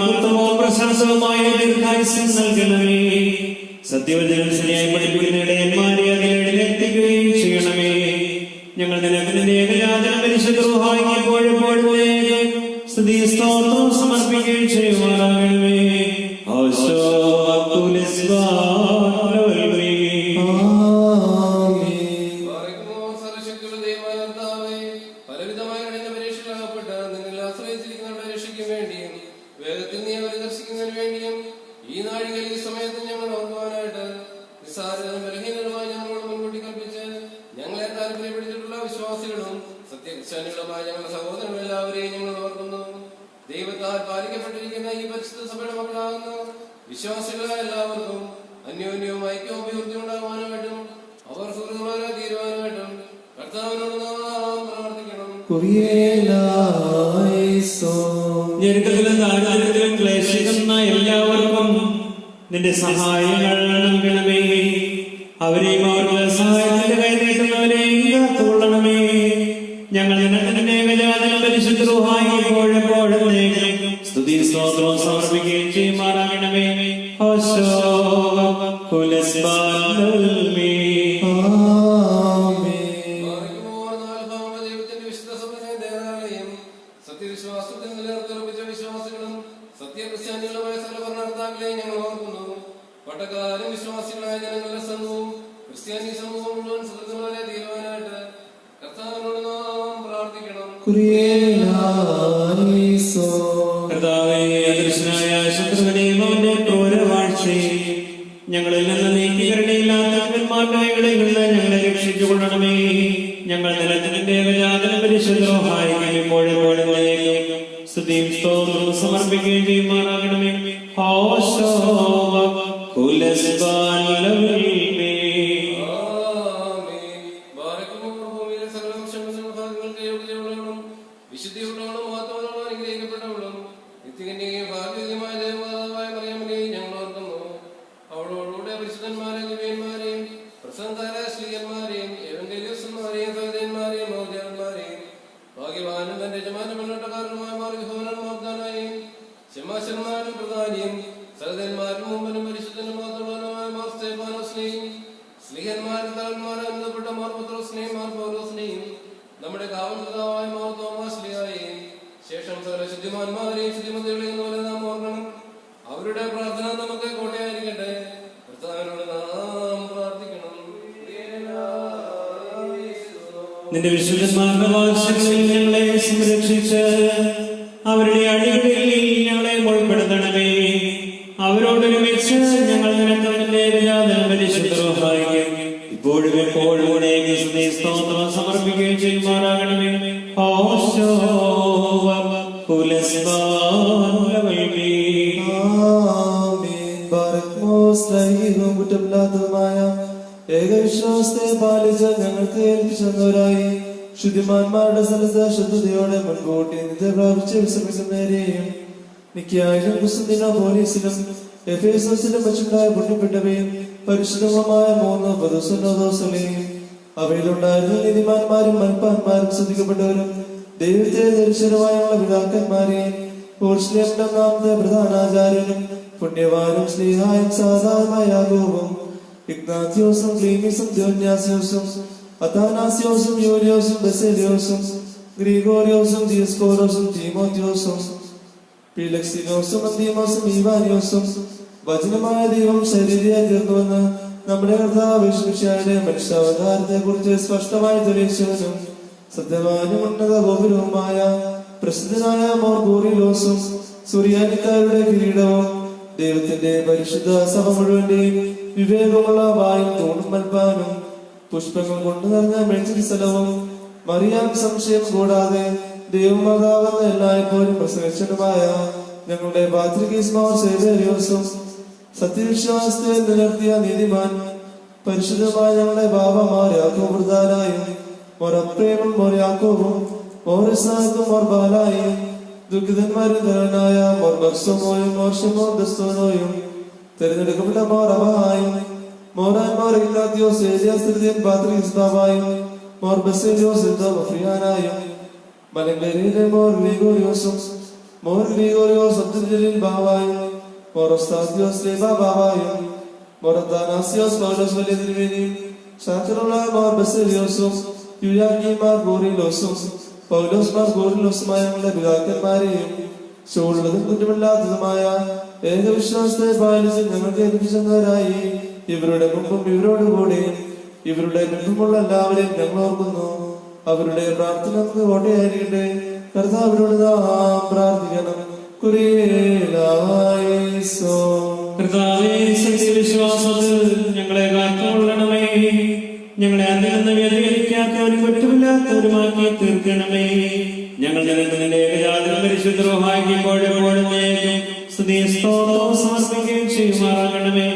ഉത്തമവും പ്രശംസവുമായ ദീർഘായുസ്സും നൽകണമേ. സത്യവചനം ശരിയായി പഠിപ്പിക്കുന്ന ഇടയന്മാരെ അതിലെത്തിക്കുകയും ചെയ്യണമേ. ഞങ്ങൾ നിനക്ക് ഏകജാതനം പരിശുദ്ധ റൂഹായി എപ്പോഴെപ്പോഴും സ്തുതി സ്തോത്രം സമർപ്പിക്കുകയും ചെയ്യുമാറാകണമേ. പലവിധമായ കഠിന പരീക്ഷയിലാകപ്പെട്ട നിന്നിൽ ആശ്രയിച്ചിരിക്കുന്നവരുടെ രക്ഷയ്ക്ക് വേണ്ടിയും വേഗത്തിൽ നീ അവരെ ദർശിക്കുന്നതിന് വേണ്ടിയും ഈ നാഴികയിൽ ഈ സമയത്ത് ഞങ്ങൾ ഓർക്കുവാനായിട്ട് നിസ്സാരനും ബലഹീനരുമായി ഞങ്ങളോട് മുൻകൂട്ടി കൽപ്പിച്ച് ഞങ്ങളെ താല്പര്യപ്പെടുത്തിയിട്ടുള്ള വിശ്വാസികളും സത്യക്രിസ്ത്യാനികളുമായ ഞങ്ങളുടെ സഹോദരങ്ങളെല്ലാവരെയും ഞങ്ങൾ ഓർക്കുന്നു. ദൈവത്താൽ പാലിക്കപ്പെട്ടിരിക്കുന്ന ഈ പരിശുദ്ധ സഭയുടെ മക്കളാകുന്ന വിശ്വാസികളായ എല്ലാവർക്കും അന്യോന്യവും ഐക്യവും അഭിവൃദ്ധി ഉണ്ടാകുവാനായിട്ടും അവർ സുഹൃത്തുക്കളായി തീരുവാനായിട്ടും കർത്താവിനോട് നാം പ്രാർത്ഥിക്കണം. ഞെരുക്കത്തിലും ക്ലേശിക്കുന്ന എല്ലാവർക്കും നിന്റെ സഹായങ്ങൾ നൽകണമേ. അവരെയും അവരുടെ സഹായത്തിന്റെ കൈ നീട്ടുന്നവരെയും കാത്തുകൊള്ളണമേ. ഞങ്ങൾ നിന്റെ ഏകജാതനം പരിശുദ്ധ റൂഹായി എപ്പോഴെപ്പോഴും സ്തുതി സ്തോത്രവും സമർപ്പിക്കുകയും ചെയ്യുമാറാകണമേ. സത്യവിശ്വാസത്തിൽ നിലനിർത്തിയുറപ്പിച്ച വിശ്വാസികളും സത്യക്രിസ്ത്യാനികളുമായ സകല ഭരണകർത്താക്കളെ ഞങ്ങൾ ഓർക്കുന്നു. പട്ടക്കാരും വിശ്വാസികളായ ജനങ്ങളുടെ സമൂഹവും ക്രിസ്ത്യാനി സമൂഹം മുഴുവൻ സുഹൃത്തുക്കളെ തീരുവാനായിട്ട് കർത്താവിനോട് നാം പ്രാർത്ഥിക്കണം. ഞങ്ങളിൽ നിന്ന് നീക്കികരണയില്ലാത്തവന്മാരുടെ ഞങ്ങളെ രക്ഷിച്ചുകൊള്ളണമേ. ഞങ്ങൾ നിലത്തിന്റെ ഏകജാതനം പരിശുദ്ധ റൂഹായി എപ്പോഴെപ്പോഴും സ്തുതിയും സ്തോത്രവും സമർപ്പിക്കുകയും ചെയ്യുമാറാകണമേ. വിശുദ്ധിയുള്ളവളും മഹത്വമുള്ളവളും അനുഗ്രഹിക്കപ്പെട്ടവളും നിത്യകന്യകയും ഭാഗ്യവതിയുമായ ദേവമാതാവായ മറിയമ്മിനെയും ഞങ്ങൾ ഓർക്കുന്നു. അവളോടുകൂടെ പരിശുദ്ധന്മാരെയും ദിവ്യന്മാരെയും പ്രസംഗക്കാരായ സ്ത്രീയന്മാരെയും എവങ്കേലിയോസ്മാരെയും സഹോദരന്മാരെയും മൗദ്യാന്മാരെയും ഭാഗ്യവാനും തന്റെ യജമാന മുന്നോട്ടക്കാരനുമായ മാർഗോഹനായും ശമാശന്മാരും പ്രധാനിയും സഹോദരന്മാരും മുമ്പനും പരിശുദ്ധനും മാത്രമായ മാർ സ്തേഫാനോസിനെയും സ്ത്രീയന്മാരും തലന്മാരും ബന്ധപ്പെട്ട മാർ പത്രോസിനെയും മാർ പൗലോസിനെയും നമ്മുടെ കാവൽപിതാവായ മാർ തോമാശ്ലീഹായെയും ശേഷം സകല ശുദ്ധിമാന്മാരെയും ശുദ്ധിമതികളെയും പോലെ നാം ഓർക്കണം. അവരുടെ പ്രാർത്ഥന നമുക്ക് കോട്ടയായിരിക്കട്ടെ. കർത്താവിനോട് നാം പ്രാർത്ഥിക്കണം. നിന്റെ വിശുദ്ധന്മാരുടെ വാത്സല്യത്തിൽ ഞങ്ങളെ സംരക്ഷിച്ച് അവരുടെ അടികളിൽ ഞങ്ങളെ ഉൾപ്പെടുത്തണമേ. അവരോടൊരുമിച്ച് ഞങ്ങൾ നിനക്ക് നിന്റെ ഏകജാതനം പരിശുദ്ധ റൂഹായി ഇപ്പോഴും എപ്പോഴും സ്തോത്രം സമർപ്പിക്കുകയും ചെയ്യുമാറാകണമേ. കുറ്റമില്ലാത്തതുമായ ഏകവിശ്വാസത്തെ പാലിച്ച് ഞങ്ങൾക്ക് ഏൽപ്പിച്ചവരായി ശുദ്ധിമാന്മാരുടെ സ്ഥലത്ത് ശുദ്ധതയോടെ മുൻകൂട്ടി നിത്യ പ്രാപിച്ച് വിശ്രമിക്കുന്നവരെയും നിക്കായാലും കുസ്തുന്തിനും പോലീസിലും എഫേസോസിലും വെച്ചുണ്ടായ പുണ്യപ്പെട്ടവയും പരിശുദ്ധമായ 3 പദസുന്നതോസലെയും അവയിലുണ്ടായിരുന്ന നീതിമാന്മാരും മൽപ്പാന്മാരും ശ്രദ്ധിക്കപ്പെട്ടവരും ദൈവത്തെ ദർശനമായുള്ള പിതാക്കന്മാരെയും നാമത്തെ പ്രധാനാചാര്യനും പുണ്യവാനും സ്നേഹായും സാധാരണമായ യാഗോവും ഇഗ്നാത്യോസും ക്ലീമിസും ദ്യോന്യാസ്യോസും അഥാനാസ്യോസും യൂലിയോസും ബസേലിയോസും ഗ്രിഗോറിയോസും ദിയസ്കോറോസും തീമോത്യോസും പീലക്സിനോസും അന്തിമോസും ഈവാനിയോസും വചനമായ ദൈവം ശരീരയായി തീർന്നുവെന്ന് നമ്മുടെ കർത്താവ് യേശുമിശിഹായുടെ മനുഷ്യാവതാരത്തെ കുറിച്ച് സ്പഷ്ടമായി തെളിയിച്ചവനും സത്യവാനും ഉന്നത ഗോപുരവുമായ പ്രസിദ്ധനായ മോർ ഗോറിലോസും സുറിയാനിക്കാരുടെ കിരീടവും ദൈവത്തിന്റെ പരിശുദ്ധ സഭ മുഴുവന്റെയും വിവേകമുള്ള വായും തൂണും മൽപ്പാനും പുഷ്പങ്ങൾ കൊണ്ടു നിറഞ്ഞ മെഴുതിരി സ്ഥലവും മറിയാം സംശയം കൂടാതെ ദൈവമാതാവെന്ന് എല്ലായ്പ്പോഴും പ്രസംഗിച്ചതുമായ ഞങ്ങളുടെ പാത്രികീസ് മോർ സേവേരിയോസും സത്യവിശ്വാസത്തെ നിലർത്തിയ നീതിമാൻ പരിശുദ്ധമായ ഞങ്ങളുടെ ബാബമാർ യാക്കോബ് വൃതാലായും മോർ അപ്രേമും മോർ യാക്കോബും മോർ ഇസ്ഹാക്കും മോർ ബാലായും ദുഃഖിതന്മാരും ധരനായ മോർ ബക്സോമോയും മോർ ഷെമോർ ദസ്തോനോയും തെരഞ്ഞെടുക്കപ്പെട്ട മോർ അബഹായും മോറാൻ മോർ ഇഗ്നാത്തിയോസ് ഏലിയാസ് പാത്രീസ് ബാബായും മോർ ബസേലിയോസ് എന്തോഫ്രിയാനായും മലങ്കരയിലെ മോർ ഗ്രിഗോറിയോസും മോർ ഗ്രിഗോറിയോസ് അബ്ദുൽ ബാബായും മോർ ഒസ്താദിയോസ് ലേബ ബാബായും മോർ അത്താനാസിയോസ് പൗലോസ് വലിയ തിരുവേനിയും ശാഖറുള്ള മോർ ബസേലിയോസും യുയാഗിമാർ ഗോറിലോസും പൗലോസ് മാർ ഗോറിലോസുമായ ഞങ്ങളുടെ പിതാക്കന്മാരെയും ചൂടുള്ളതും കുറ്റമില്ലാത്തതുമായ ഏകവിശ്വാസത്തെ പാലിച്ച് ഞങ്ങൾക്ക് ഏൽപ്പിച്ചവരായി ഇവരുടെ മുമ്പും ഇവരോടുകൂടി ഇവരുടെ മുമ്പുമുള്ള എല്ലാവരെയും ഞങ്ങൾ ഓർക്കുന്നു. അവരുടെ പ്രാർത്ഥന നമുക്ക് കോട്ടയായിരിക്കട്ടെ. കർത്താവിനോട് നാം പ്രാർത്ഥിക്കണം. കർത്താവേ, സത്യവിശ്വാസത്തിൽ ഞങ്ങളെ കാത്തുകൊള്ളണമേ. ഞങ്ങളെ അതിൽ നിന്ന് വ്യതിചലിക്കാത്തവരും കുറ്റമില്ലാത്തവരുമാക്കി തീർക്കണമേ. ഞങ്ങൾ നിന്റെ ഏകജാതനും പരിശുദ്ധ റൂഹായിക്ക് എപ്പോഴും സ്തുതിയും സ്തോത്രവും സമർപ്പിക്കുകയും ചെയ്യുമാറാകണമേ.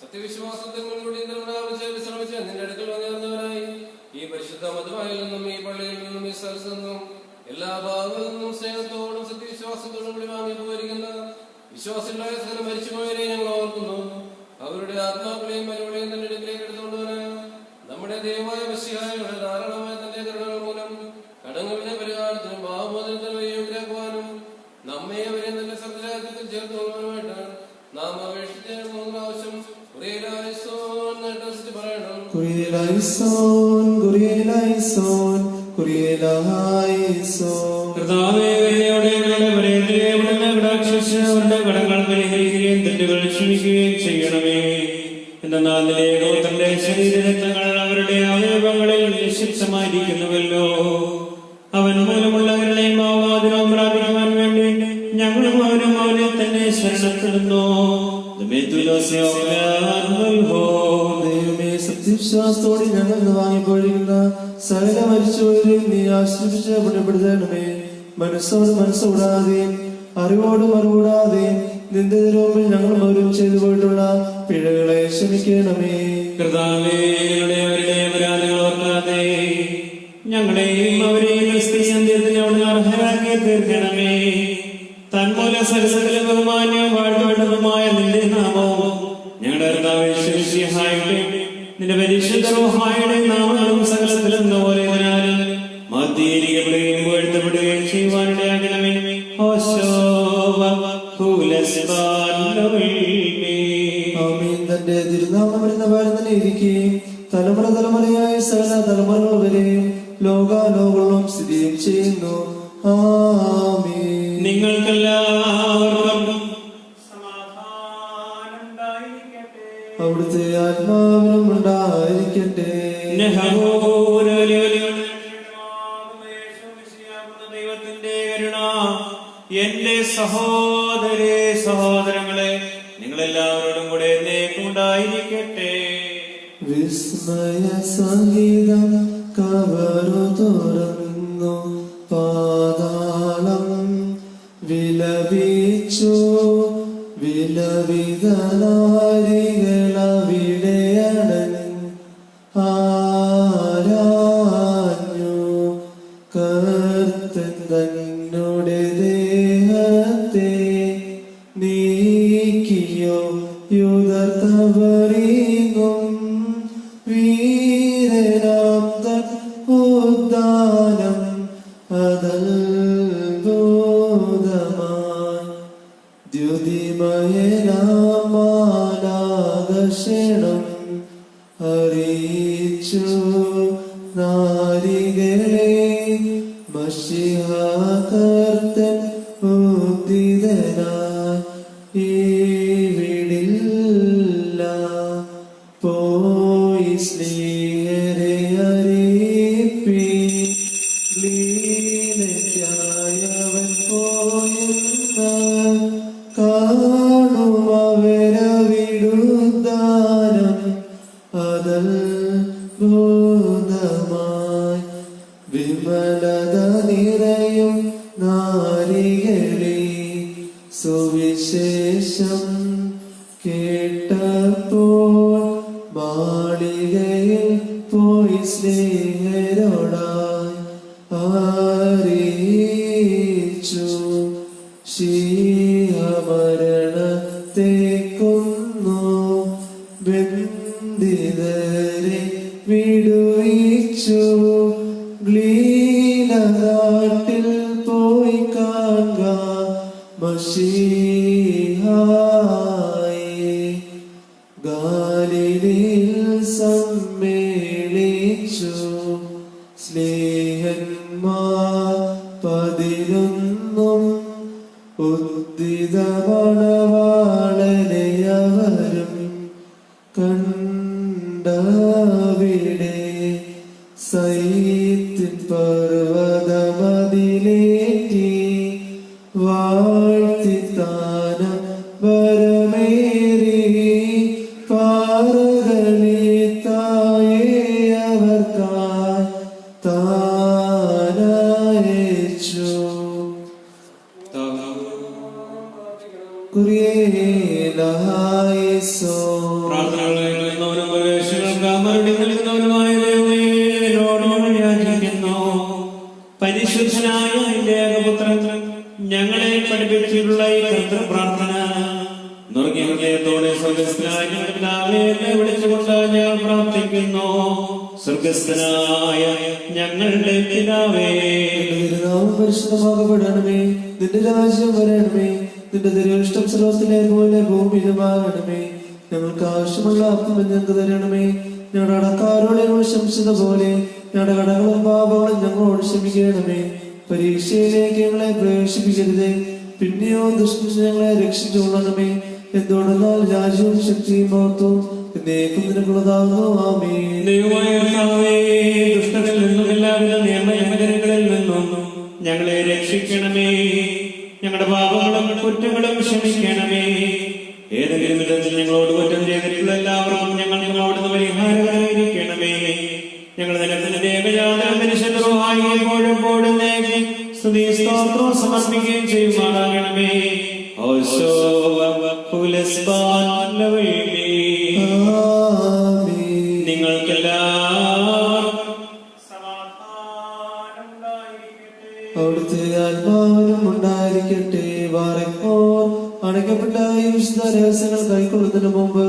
സത്യവിശ്വാസത്തിൽ മുൻകൂട്ടി വിശ്രമിച്ച നിന്റെ അടുക്കൽ വന്നിരുന്നവരായി ഈ പരിശുദ്ധ മതവായിൽ നിന്നും ഈ പള്ളിയിൽ നിന്നും ഈ സ്ഥലത്തു നിന്നും എല്ലാ ഭാഗങ്ങളിൽ നിന്നും സ്നേഹത്തോടും സത്യവിശ്വാസത്തോടും കൂടി വാങ്ങി പോയിരിക്കുന്ന വിശ്വാസികളായ സകല മരിച്ചുപോയവരെ ഞങ്ങൾ ഓർക്കുന്നു. അവരുടെ ആത്മാക്കളെയും മരുകളെയും തന്റെ അടുക്കിലേക്ക് എടുത്തുകൊണ്ടുവന് നമ്മുടെ ദൈവമായ മിശിഹായുടെ ധാരാളമായ തന്റെ കരുണകൾ മൂലം കടങ്ങളുടെ പരിഹാരത്തിനും പാപമോചനത്തിനും യോഗ്യരാക്കുവാനും നമ്മെ അവരെ നല്ല സത്യരാജ്യത്തിൽ ചേർത്ത് കൊള്ളുവാനുമായിട്ട് നാം അപേക്ഷിച്ച് 3 പ്രാവശ്യം പറയണം. അവരുടെ കടങ്ങൾ പരിഹരിക്കുകയും തെറ്റുകൾ ക്ഷമിക്കുകയും ചെയ്യണമേ. എന്നാൽ തന്റെ ശരീരരത്നങ്ങൾ അവരുടെ അവയവങ്ങളിൽ നിക്ഷിപ്തമായിരിക്കുന്നുവല്ലോ. അവൻ മൂലമുള്ളവരുടെയും ഭാവവാദിനവും പ്രാപിക്കുവാൻ വേണ്ടി ഞങ്ങളും അവനും അവനെ തന്നെ ശരണപ്പെടുന്നു. ദൈവമേ, സത്യവിശ്വാസത്തോടെ ഞങ്ങൾ വാങ്ങിപ്പോഴിക്കുന്ന സകല മരിച്ചുപോയവരെയും നീ ആശ്രയിച്ച് പുണ്യപ്പെടുത്തണമേ. മനസ്സോട് മനസ്സോടാതെയും അറിവോടും അറിവൂടാതെയും നിന്റെ മുമ്പിൽ ഞങ്ങൾ മൗനം ചെയ്തു പോയിട്ടുള്ള പിഴകളെ ക്ഷമിക്കണമേ. കർത്താവേ, അവരുടെ അപരാധങ്ങൾ ഓർക്കാതെ ഞങ്ങളെയും അവരെയും ക്രിസ്തീയന്ത്യത്തിന് അർഹരാക്കി തീർക്കണമേ. തന്മൂല സകല ബഹുമാന്യവും വാഴ്ത്തപ്പെട്ടതുമായ നിന്റെ നാമവും ഞങ്ങളുടെ കർത്താവേ നിന്റെ പരിശുദ്ധ റൂഹായുടെ നാമങ്ങളും സകലത്തിലെന്ന പോലെ മധ്യീകരിക്കപ്പെടുകയും വാഴ്ത്തപ്പെടുകയും ചെയ്യുവാനിടയാകണമേ. തന്റെ തിരുനാമം വരുന്ന പോലെ തന്നെ ഇരിക്കുകയും തലമുറ തലമുറയായ സകല തലമുറകൾ വരെയും ലോകാലോകങ്ങളും സ്ഥിതിയും ചെയ്യുന്നു. നിങ്ങൾക്കെല്ലാവർക്കും അവിടുത്തെ ആത്മാവിനും ഉണ്ടായിരിക്കട്ടെ. ദൈവത്തിന്റെ കരുണ എന്റെ സഹോദരേ സഹോദരങ്ങളെ നിങ്ങളെല്ലാവരോടും കൂടെ ഉണ്ടായിരിക്കട്ടെ. വിസ്മയ സംഗീതം കവറു തുറന്നു പാതാളം വിലപിച്ചു വിലപിതനാരികളവിടെയണഞ്ഞു ആരാഞ്ഞു കർത്തൻ തന്നുടെ ദേഹത്തെ നീക്കിയോ യുദർത്തവറിയും വീരനാം തൻ ഉദ്ദാനം അതൽഭുതമായി ദ്യുതിമയനാമാലാകർഷണം അറിയിച്ചു നാരികളെ മശിഹ കർത്തൻ ഉദ്ധിതനായി ഇവിടില്ല. പോയി സ്നേഹരെ അറിയിപ്പീൻ, ലീലയ്ക്കായവൻ പോയെന്ന് കാണും അവരവിടുദാനം അത്ഭുതമായി. വിമലത നിറയും നാരികളെ സുവിശേഷം കേട്ടപ്പോൾ മാളികയിൽ പോയി സ്നേഹരോടായി അറിയിച്ചു. ശീഹമരണത്തെ കൊന്നു, ബന്ധിതരെ വിടുവിച്ചു. ഗലീലനാട്ടിൽ പോയി കാണുക മശീഹായെ. ഗാലിലയിൽ സമ്മേളിച്ചു സ്നേഹന്മാർ 11 ഉദ്ധിത മണവാളനെ അവരും കണ്ടവിടെ. സൈത്തിൻ പർവ്വതമതിലേറ്റി വാഴ്ത്തിത്താനം വരമേറി പാറകളിത്തായേ അവർക്കായി താനയച്ചു. പ്രാർത്ഥനകളും പ്രവേശനങ്ങൾക്ക് മറുപടി നൽകുന്നവരുമായ ദൈവമേ, നിന്നോട് യാചിക്കുന്നു. പരിശുദ്ധനായ നിന്റെ ഏകപുത്രൻ ഞങ്ങളെ പഠിപ്പിച്ചിട്ടുള്ള ഈ പ്രാർത്ഥന നിർഗീയത്തോടെ സ്വർഗസ്ഥനായ പിതാവേ എന്ന് വിളിച്ചുകൊണ്ട് ഞാൻ പ്രാർത്ഥിക്കുന്നു. സ്വർഗസ്ഥനായ ഞങ്ങളുടെ പിതാവേ, പരിശുദ്ധമാകപ്പെടണമേ. നിന്റെ രാജ്യം വരണമേ. നിന്റെ തിരുവിഷ്ടം സ്രോതസ്സിലെ പോലെ ഭൂമിയിലുമാകണമേ. ഞങ്ങൾക്ക് ആവശ്യമുള്ള അപ്പം ഞങ്ങൾക്ക് തരണമേ. ഞങ്ങളുടെ കടക്കാരോട് ഞങ്ങൾ ക്ഷമിച്ചത് പോലെ ഞങ്ങളുടെ കടകളും പാപങ്ങളും ഞങ്ങളോട് ക്ഷമിക്കണമേ. പരീക്ഷയിലേക്ക് ഞങ്ങളെ പ്രവേശിപ്പിക്കരുതേ, പിന്നെയോ ദുഷ്ടൻ ഞങ്ങളെ രക്ഷിച്ചുകൊള്ളണമേ. എന്തുകൊണ്ടെന്നാൽ രാജ്യവും ശക്തിയും മഹത്വവും എന്നേക്കും നിനക്കുള്ളതാകുന്നു. ആമേൻ. ദൈവമായ കർത്താവേ, ദുഷ്ടനിൽ നിന്നും എല്ലാവിധ നിയമലംഘനങ്ങളിൽ നിന്നും ഞങ്ങളെ രക്ഷിക്കണമേ. ഞങ്ങളുടെ പാപങ്ങളും കുറ്റങ്ങളും ക്ഷമിക്കണമേ. ഏതെങ്കിലും വിധത്തിൽ ഞങ്ങളോട് കുറ്റം ചെയ്തിട്ടുള്ള എല്ലാവർക്കും ഞങ്ങൾ നിങ്ങളോട് പരിഹാരമായിരിക്കണമേ. ഞങ്ങൾ നിലത്തിന്റെ ഏകജാതം പരിശുദ്ധമായി എപ്പോഴും സ്തുതി സ്തോത്രം സമർപ്പിക്കുകയും ചെയ്യുമാറാകണമേ. അവിടുത്തെ ആത്മാവിനും ഉണ്ടായിരിക്കട്ടെ. അണയ്ക്കപ്പെട്ട ഈ വിശുദ്ധ രഹസ്യങ്ങൾ കൈക്കൊള്ളുന്നതിന് മുമ്പ്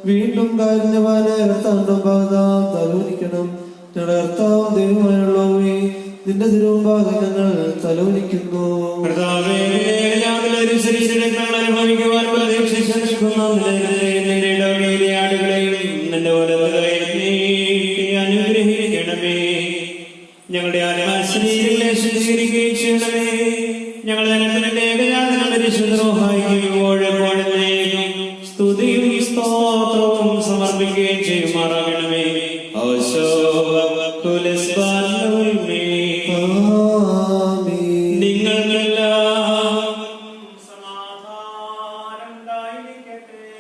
വീണ്ടും കാരുണ്യവാനായ കർത്താവിന്റെ ഭാഗം തലോലിക്കണം. ഞങ്ങളുടെ കർത്താവും ദൈവമായുള്ളവേ, നിന്റെ തിരുമുമ്പാകെ ഞങ്ങൾ തലോലിക്കുന്നു. അനുഗ്രഹിക്കണമേ. ഞങ്ങളുടെ ആത്മാശരീരങ്ങളെ ശുദ്ധീകരിക്കുകയും ചെയ്യണമേ. ഞങ്ങളുടെ സ്തുതിയും സ്തോത്രവും സമർപ്പിക്കുകയും ചെയ്യുമാറാകണമേ.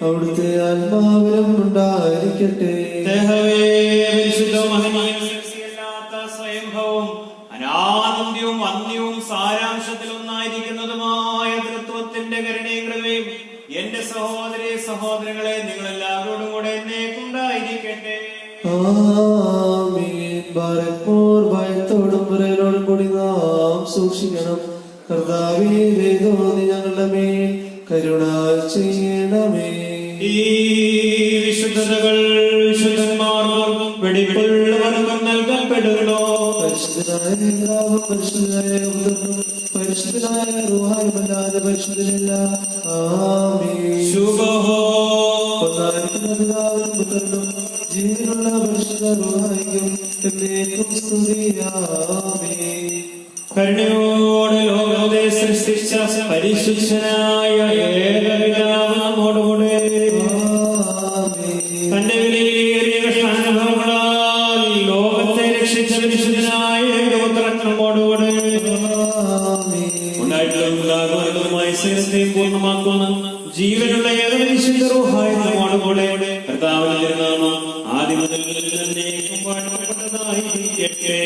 അവിടുത്തെ ആത്മാവിലും ഉണ്ടായിരിക്കട്ടെ. സ്വയംഭവം അനാദ്യവും അന്ത്യവും സാരാംശത്തിലൊന്നായിരിക്കുന്നതുമായ തൃത്വത്തിന്റെ കരുണയും കൃപയും എന്റെ സഹോദരി സഹോദരങ്ങളെ നിങ്ങളെല്ലാവരോടും കൂടെ എന്നെ ഉണ്ടായിരിക്കട്ടെ. ഭയത്തോടും പുറയിലോടും കൂടി നാം സൂക്ഷിക്കണം. കർത്താവേ, തോന്നി ഞങ്ങളുടെ മേൽ കരുണ ചെയ്യണമേ. ഈ വിശുദ്ധതകൾ വിശുദ്ധന്മാർക്കും വെടിപ്പുള്ളവർക്കും നൽകപ്പെടുന്നു. പരിശുദ്ധനായ പരിശുദ്ധനായ റൂഹായുമല്ലാതെ പരിശുദ്ധനില്ല. ആമേൻ. ശുഭഹോ. പിതാവിനും പുത്രനും ജീവനുള്ള പരിശുദ്ധമായിരിക്കും എന്നേക്കും സ്തുതിയാമേ. കരുണയോടെ ലോകത്തെ സൃഷ്ടിച്ച പരിശുദ്ധനായ ഏകപിതാവ് നമ്മോടുകൂടെ തന്റെ വിലയേറിയ കഷ്ടാനുഭവങ്ങളാൽ ലോകത്തെ രക്ഷിച്ച പരിശുദ്ധനായ ഏകപുത്രൻ നമ്മോടുകൂടെ ഉണ്ടായിട്ടുള്ളതുമായ സ്നേഹത്തെ പൂർണ്ണമാക്കുന്ന ജീവനുള്ള ഏകപരിശുദ്ധ റൂഹായ നമ്മോടുകൂടെ കർത്താവിന്റെ തിരുനാമം ആദ്യം മുതൽ എന്നേക്കും വാഴ്ത്തപ്പെട്ടതായിരിക്കട്ടെ.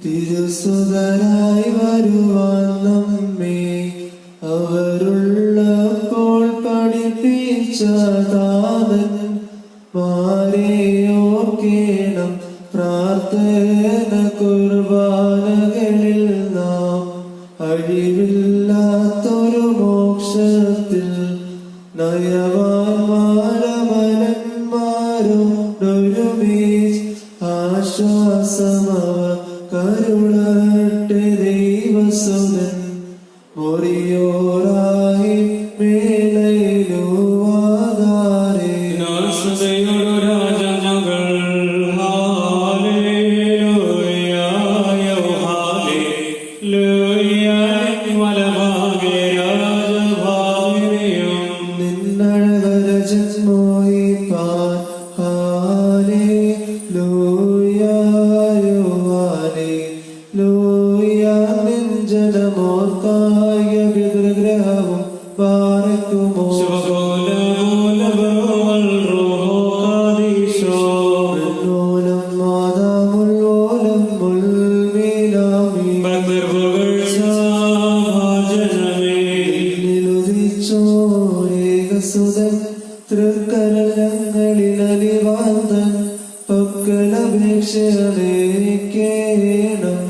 തിരുസുതരായി വരുവാൻ നമ്മെ അവരുള്ളപ്പോൾ പഠിപ്പിച്ച താതൻ മാരെയോർക്കേണം പ്രാർത്ഥന കുർബാനകളിൽ നാം അഴിവില്ലാത്തൊരു മോക്ഷത്തിൽ നയവാന്മാരമനന്മാരോടൊരുമിച്ച് ആശ്വാസമവ കരുളട്ടെ ദൈവസുതൻ മൊറിയോറായി മേലയിലുവാതാരേ. രാജമകൾ ഹാലേലൂയ ഹാലേലൂയ വലഭാഗേ രാജഭാഗിനിയും നിന്നഴകര ജന്മോയിപ്പാൻ ഹാലേലൂയ ഹാലേലൂയ. നിൻ ജനമോർക്കായ പിതൃഗ്രഹവും പാർക്കുമോ ോലം മാതാമുള്ളോലം മുൾമീനാമി ുദിച്ചോരേകസുതൻ തൃക്കരങ്ങളിലലിവാന്തൻ പക്കലപേക്ഷേണം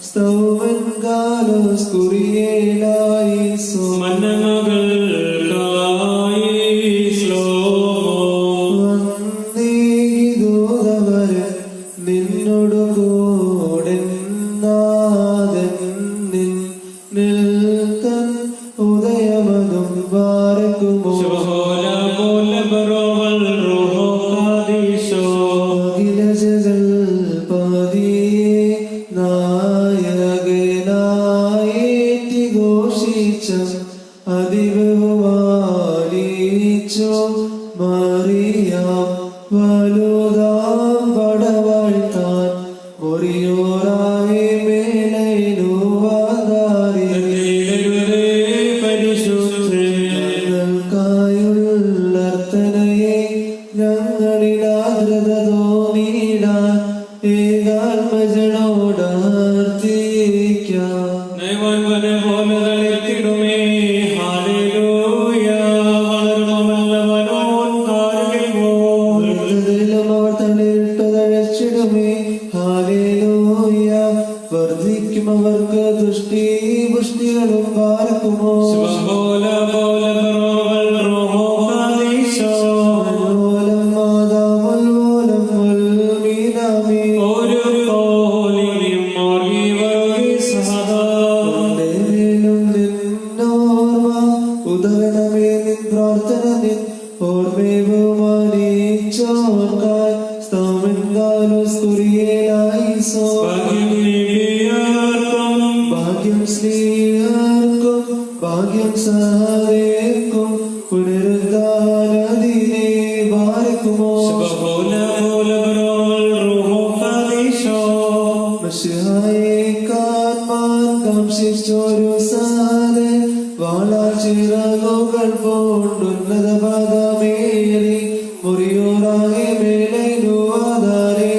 സ്തൗമൻ കാലോസ് കുറിയേലായി വന്ദീദൂതവരൻ നിന്നോടു കൂടെ നാഥൻ നിൻ നിൽക്കൻ ഉദയമതും പാർക്കുമോ അഖിലജഗൽ പതിയെ നായകനായേറ്റി ഘോഷിച്ച അതിബഹുമാനിച്ചോ മറിയാം വലുതാം പടവാഴ്ത്താൻ ഒറിയോറായി ഞങ്ങൾക്കായുള്ളർത്തനയെ ഞങ്ങളിലാദ്രത തോന്നിടാൻ ഏകാത്മജനോടാർത്തിക്കാം. മൃതരിലും അവർ തളിരിട്ടു തഴച്ചിടുമേ. ഹാലേലൂയ. വർദ്ധിക്കും അവർക്ക് ദുഷ്ടി പുഷ്ടികളും പാർക്കുമോ മൽവോലം മാതാമൽവോലം മുൽമീനാമി ഉണ്ടേലും നിന്നോർമ്മ ഉദരണമേ നിൻ പ്രാർത്ഥന നിൻ ഓർമ്മേ ബഹുമാനിച്ചോർക്കായി സ്തോമൻ കാലോസ് കുറിയേലായിസോ. ഭാഗ്യം സ്നേഹർക്കും ഭാഗ്യം സാരേക്കും പുനരുദ്ധാനദിനെ പാർക്കുമോ മഷിഹായേക്കാത്മാൻ കാംക്ഷിച്ചൊരു സാധെ വാളാചിറകുകൾ പോണ്ടുന്നത പദമേറി മുറിയോറായി മേലയിലുവാതാരേ.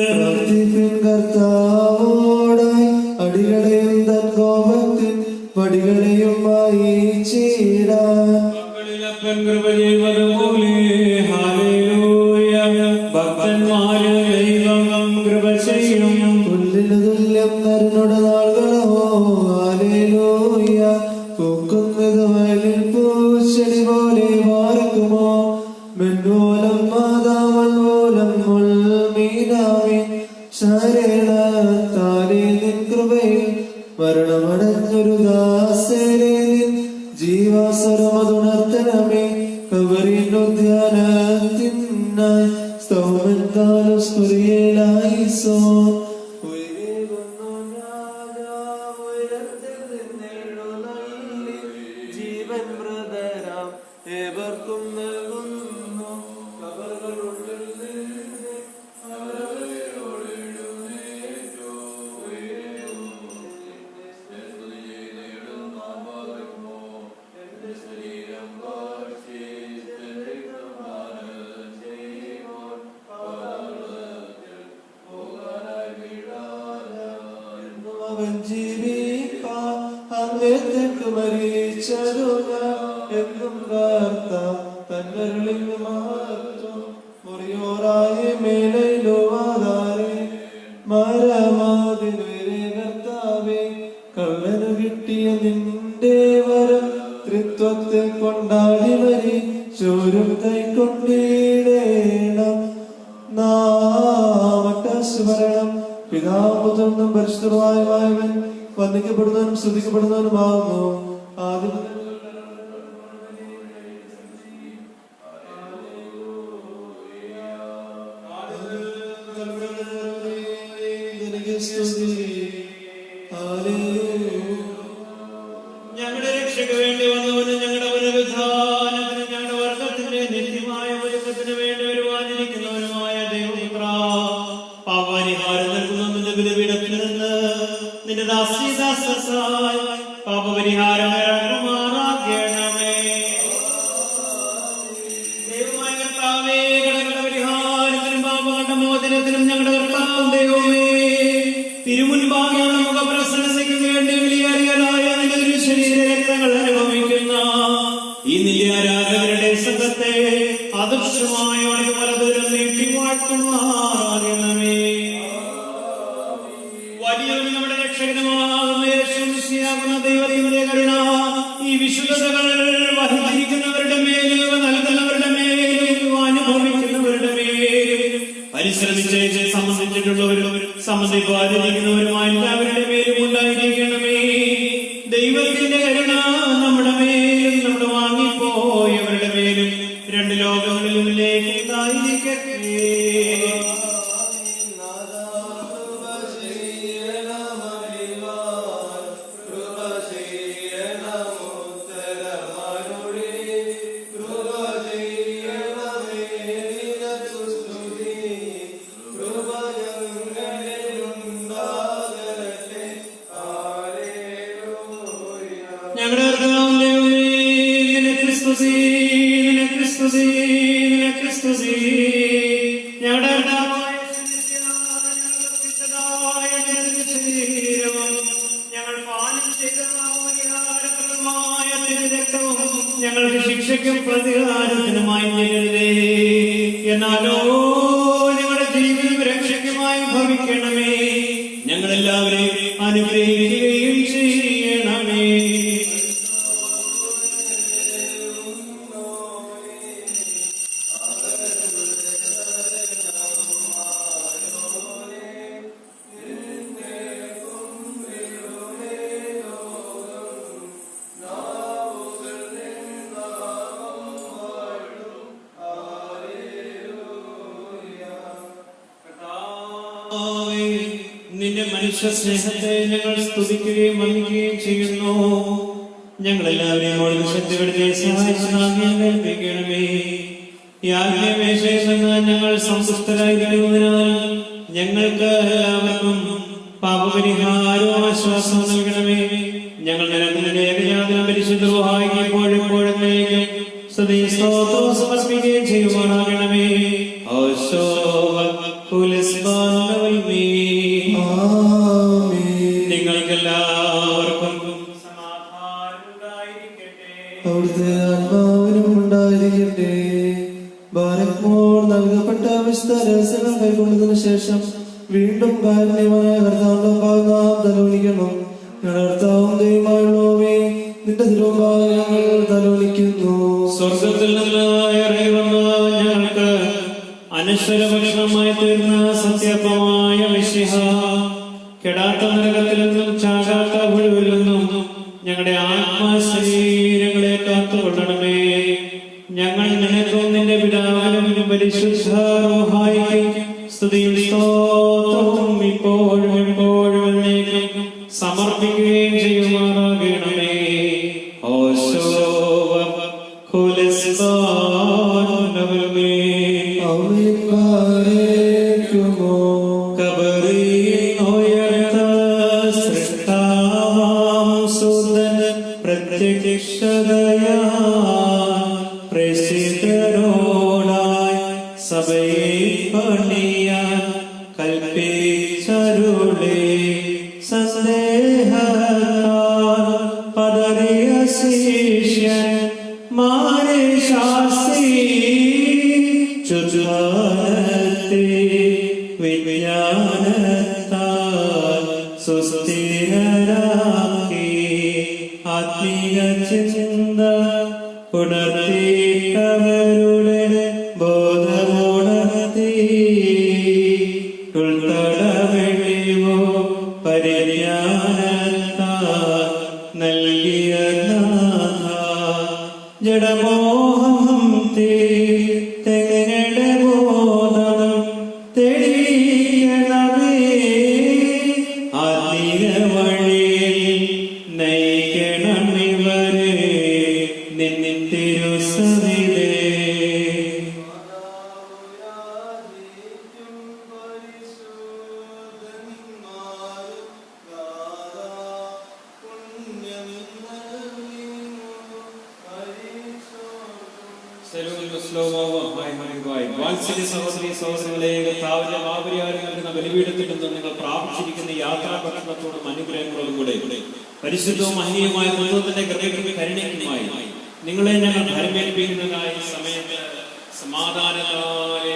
പ്രാർത്ഥിപ്പിൻ കർത്താവോടായി അടികളെയും തൻ കോപത്തിൻ പടികളെയും വായിച്ചിടാൻ. പുല്ലിനു തുല്യം നരനുടെ നാളുകളോ ഹാലേലൂയ. പൂക്കുന്നത് വയലിൽ പൂച്ചെടി പോലെ പാർക്കുമോ മെൻവോലം മാതാമൽവോലം മുൽമീനാമി. ശരണത്താലേ നിൻ കൃപയിൽ മരണമടഞ്ഞൊരു ദാസരെ നിൻ ജീവാസരമതുണർത്തൻ സമാധാനമേ കവറിനുദ്യാനത്തിനായി സ്തോമൻ കാലസ്കുരിയേലായിസോ ജീവൻ മൃതരാം ഏവർക്കും നൽകുന്നു കബറുകളുള്ളിൽ നിന്ന് അവൻ ജീവിപ്പാൻ അങ്ങേത്തേക്ക് മരിച്ചരുക എന്നും കാർത്ത തന്നരുളിൽ മഹത്വം മുറിയോറായ മേലയിലോ ആധാരേ മരമാതിനുവരെ കർത്താവേ കള്ളനു കിട്ടിയ നിന്റെ വരം ത്രിത്വത്തെ കൊണ്ടാടി വരി ചോരും കൈക്കൊണ്ടിടേണം നാമട്ടസ്മരണം പിതാപുത്രനും പരിശുദ്ധമായവൻ വന്ദിക്കപ്പെടുന്നവനും സ്തുതിക്കപ്പെടുന്നവനുമാകുന്നു ആദ്യം ഞങ്ങളുടെ രക്ഷയ്ക്ക് വേണ്ടി വന്നവനും ഞങ്ങളുടെ പുനരുദ്ധാനത്തിനും ഞങ്ങളുടെ വർഗത്തിന്റെ നിത്യമായ ഒരുക്കത്തിന് വേണ്ടി വരുവാനിരിക്കുന്നവനുമായ ദൈവപുത്ര, പാപപരിഹാരം നൽകുന്ന നിന്റെ ബലിപീഠത്തിൽ നിന്ന് നിന്റെ ദാസീദാസായി പാപപരിഹാരം ഇറങ്ങുമാറാകണമേ. ദൈവമായ കർത്താവേ, കടങ്ങളുടെ പരിഹാരത്തിനും പാപങ്ങളുടെ മോചനത്തിനും ഞങ്ങളുടെ കർത്താവും ദൈവമേ, തിരുമുൻപാകെയുള്ള മുഖപ്രസന്നതയ്ക്ക് വേണ്ടി വിലയേറിയതായ നിന്റെ ഒരു ശരീരരക്തങ്ങൾ അനുഭവിക്കുന്ന ഈ നിര്യാരാധകരുടെ സംഘത്തെ അദൃശ്യമായ വലതുരം നീട്ടി വാഴ്ത്തുമാറാകണമേ. വലിയവനും നമ്മുടെ രക്ഷകനുമാകുന്ന യേശുമിശിഹാകുന്ന ദൈവത്തിന്റെ കരുണ ഈ വിശുദ്ധതകൾ വഹിച്ചിരിക്കുന്നവരുടെ മേലും നൽകുന്നവരുടെ മേലും അനുഭവിക്കുന്നവരുടെ മേലും പരിശ്രമിച്ച് സംബന്ധിച്ചിട്ടുള്ളവരും സംബന്ധിക്കാതിരിക്കുന്നവരുമായ എല്ലാവരുടെ മേലും ഉണ്ടായിരിക്കണമേ. ദൈവത്തിന്റെ കരുണ നമ്മുടെ മേലും നമ്മുടെ വാങ്ങിപ്പോയവരുടെ മേലും രണ്ട് ലോകങ്ങളിലേക്ക് ഉണ്ടായിരിക്കട്ടെ. ഞങ്ങളുടെ കർത്താവേ, നിനക്ക് സ്തുതി, നിനക്ക് സ്തുതി, നിനക്ക് സ്തുതി. ഞങ്ങളുടെ കർത്താവായ ശരീരവും ഞങ്ങൾ പാലം ചെയ്ത പരിഹാരപ്രദമായ തിരുരക്തവും ഞങ്ങൾക്ക് ശിക്ഷയ്ക്കും പ്രതികാരത്തിനുമായി ചെയ്യരുതേ. എന്നാലോ ഞങ്ങളുടെ ജീവനും രക്ഷയ്ക്കുമായി ഭവിക്കണമേ. ഞങ്ങളെല്ലാവരെയും അനുഗ്രഹിക്കുകയും ചെയ്യണമേ. നിന്റെ മനുഷ്യ സ്നേഹത്തെ ഞങ്ങൾ സ്തുതിക്കുകയും വന്ദിക്കുകയും ചെയ്യുന്നു. ഞങ്ങളെല്ലാവരെയും കൂടുതൽ ശക്തിപ്പെടുത്തി സഹായിച്ചു കേൾപ്പിക്കണമേ. ഈ ആത്മീയമേശയിൽ നിന്ന് ഞങ്ങൾ സന്തുഷ്ടരായിരിക്കുന്നതിനാൽ ഞങ്ങൾക്ക് എല്ലാവർക്കും പാപപരിഹാരവും ആശ്വാസവും നൽകണമേ. ഞങ്ങൾ നിന്റെ ഏകജാതന പരിശുദ്ധ റൂഹായിക്ക് എപ്പോഴും സ്തുതി സ്തോത്രവും സമർപ്പിക്കുകയും ചെയ്യുവാനാകണമേ. നിങ്ങൾക്കെല്ലാവർക്കും സമാധാനം ഉണ്ടായിരിക്കട്ടെ. അവിടുത്തെ ആത്മാവിനും ഉണ്ടായിരിക്കട്ടെ. ഭാരപ്പോൾ നൽകപ്പെട്ട വിശുദ്ധ രഹസ്യങ്ങൾ കൈക്കൊണ്ടതിനു ശേഷം വീണ്ടും കാരുണ്യമായ കർത്താവിന്റെ മുമ്പാകെ നാം തലോലിക്കണം. ഞങ്ങളുടെ കർത്താവും ദൈവമായുള്ളവേ, നിന്റെ തിരുമുമ്പാകെ ഞങ്ങൾ തലോലിക്കുന്നു. സ്വർഗത്തിൽ നിന്ന് ഇറങ്ങി വന്ന ഞങ്ങൾക്ക് അനശ്വരഭക്ഷണമായി തീർന്ന സത്യപ്പമായ മിശിഹ, കെടാത്ത നരകത്തിൽ നിന്നും ചാകാത്ത പുഴുവിൽ നിന്നും ഞങ്ങളുടെ ആത്മാശരീരങ്ങളെ കാത്തുകൊള്ളണമേ. ഞങ്ങൾ നിനക്കും നിന്റെ പിതാവിനും പരിശുദ്ധ റൂഹായിക്കും സ്തുതിയും സ്തോത്രവും ഇപ്പോഴും എപ്പോഴും എന്നേക്കും സമർപ്പിക്കുകയും ചെയ്യുമാറാകണമേ. ഓശോ പ്രസിദ്ധരോടായി സഭയെ പണിയാൻ കൽപ്പിച്ചരുളേ. സന്ദേഹത്താൽ പതറിയ ശിഷ്യൻ മാരെ ശാസി ചുറ്റുവാനത്തെ വിജ്ഞാനത്താൽ സുസ്ഥിരരാക്കി ആത്മീയ ചിന്ത ഉണർത്തിയവരുടെ ബോധമുണർത്തി ഉൾത്തടവെളിവോ പരിജ്ഞാനത്താൽ നൽകിയ നാഥ ജഡമോഹം തെങ്ങടെ ബോധം തെളിയണമേ. ആത്മീയ വഴിയിൽ നയിക്കണമിവരെ നിന്നിൻ തിരുസവിധേ. വാത്സല്യ സഹോദരി സഹോദരങ്ങളെ, കർത്താവിന്റെ മാപരിഹാരം നൽകുന്ന ബലിപീഠത്തിൽ നിന്ന് നിങ്ങൾ പ്രാപിച്ചിരിക്കുന്ന യാത്രാ ഭക്ഷണത്തോടും അനുഗ്രഹങ്ങളോടും കൂടെ പരിശുദ്ധവും മഹനീയമായ ദൈവത്തിന്റെ കൃപയ്ക്കും കരുണയ്ക്കുമായി നിങ്ങളെ ഞങ്ങൾ ഭരമേൽപ്പിക്കുന്നതായി സമയത്ത് സമാധാനത്താലെ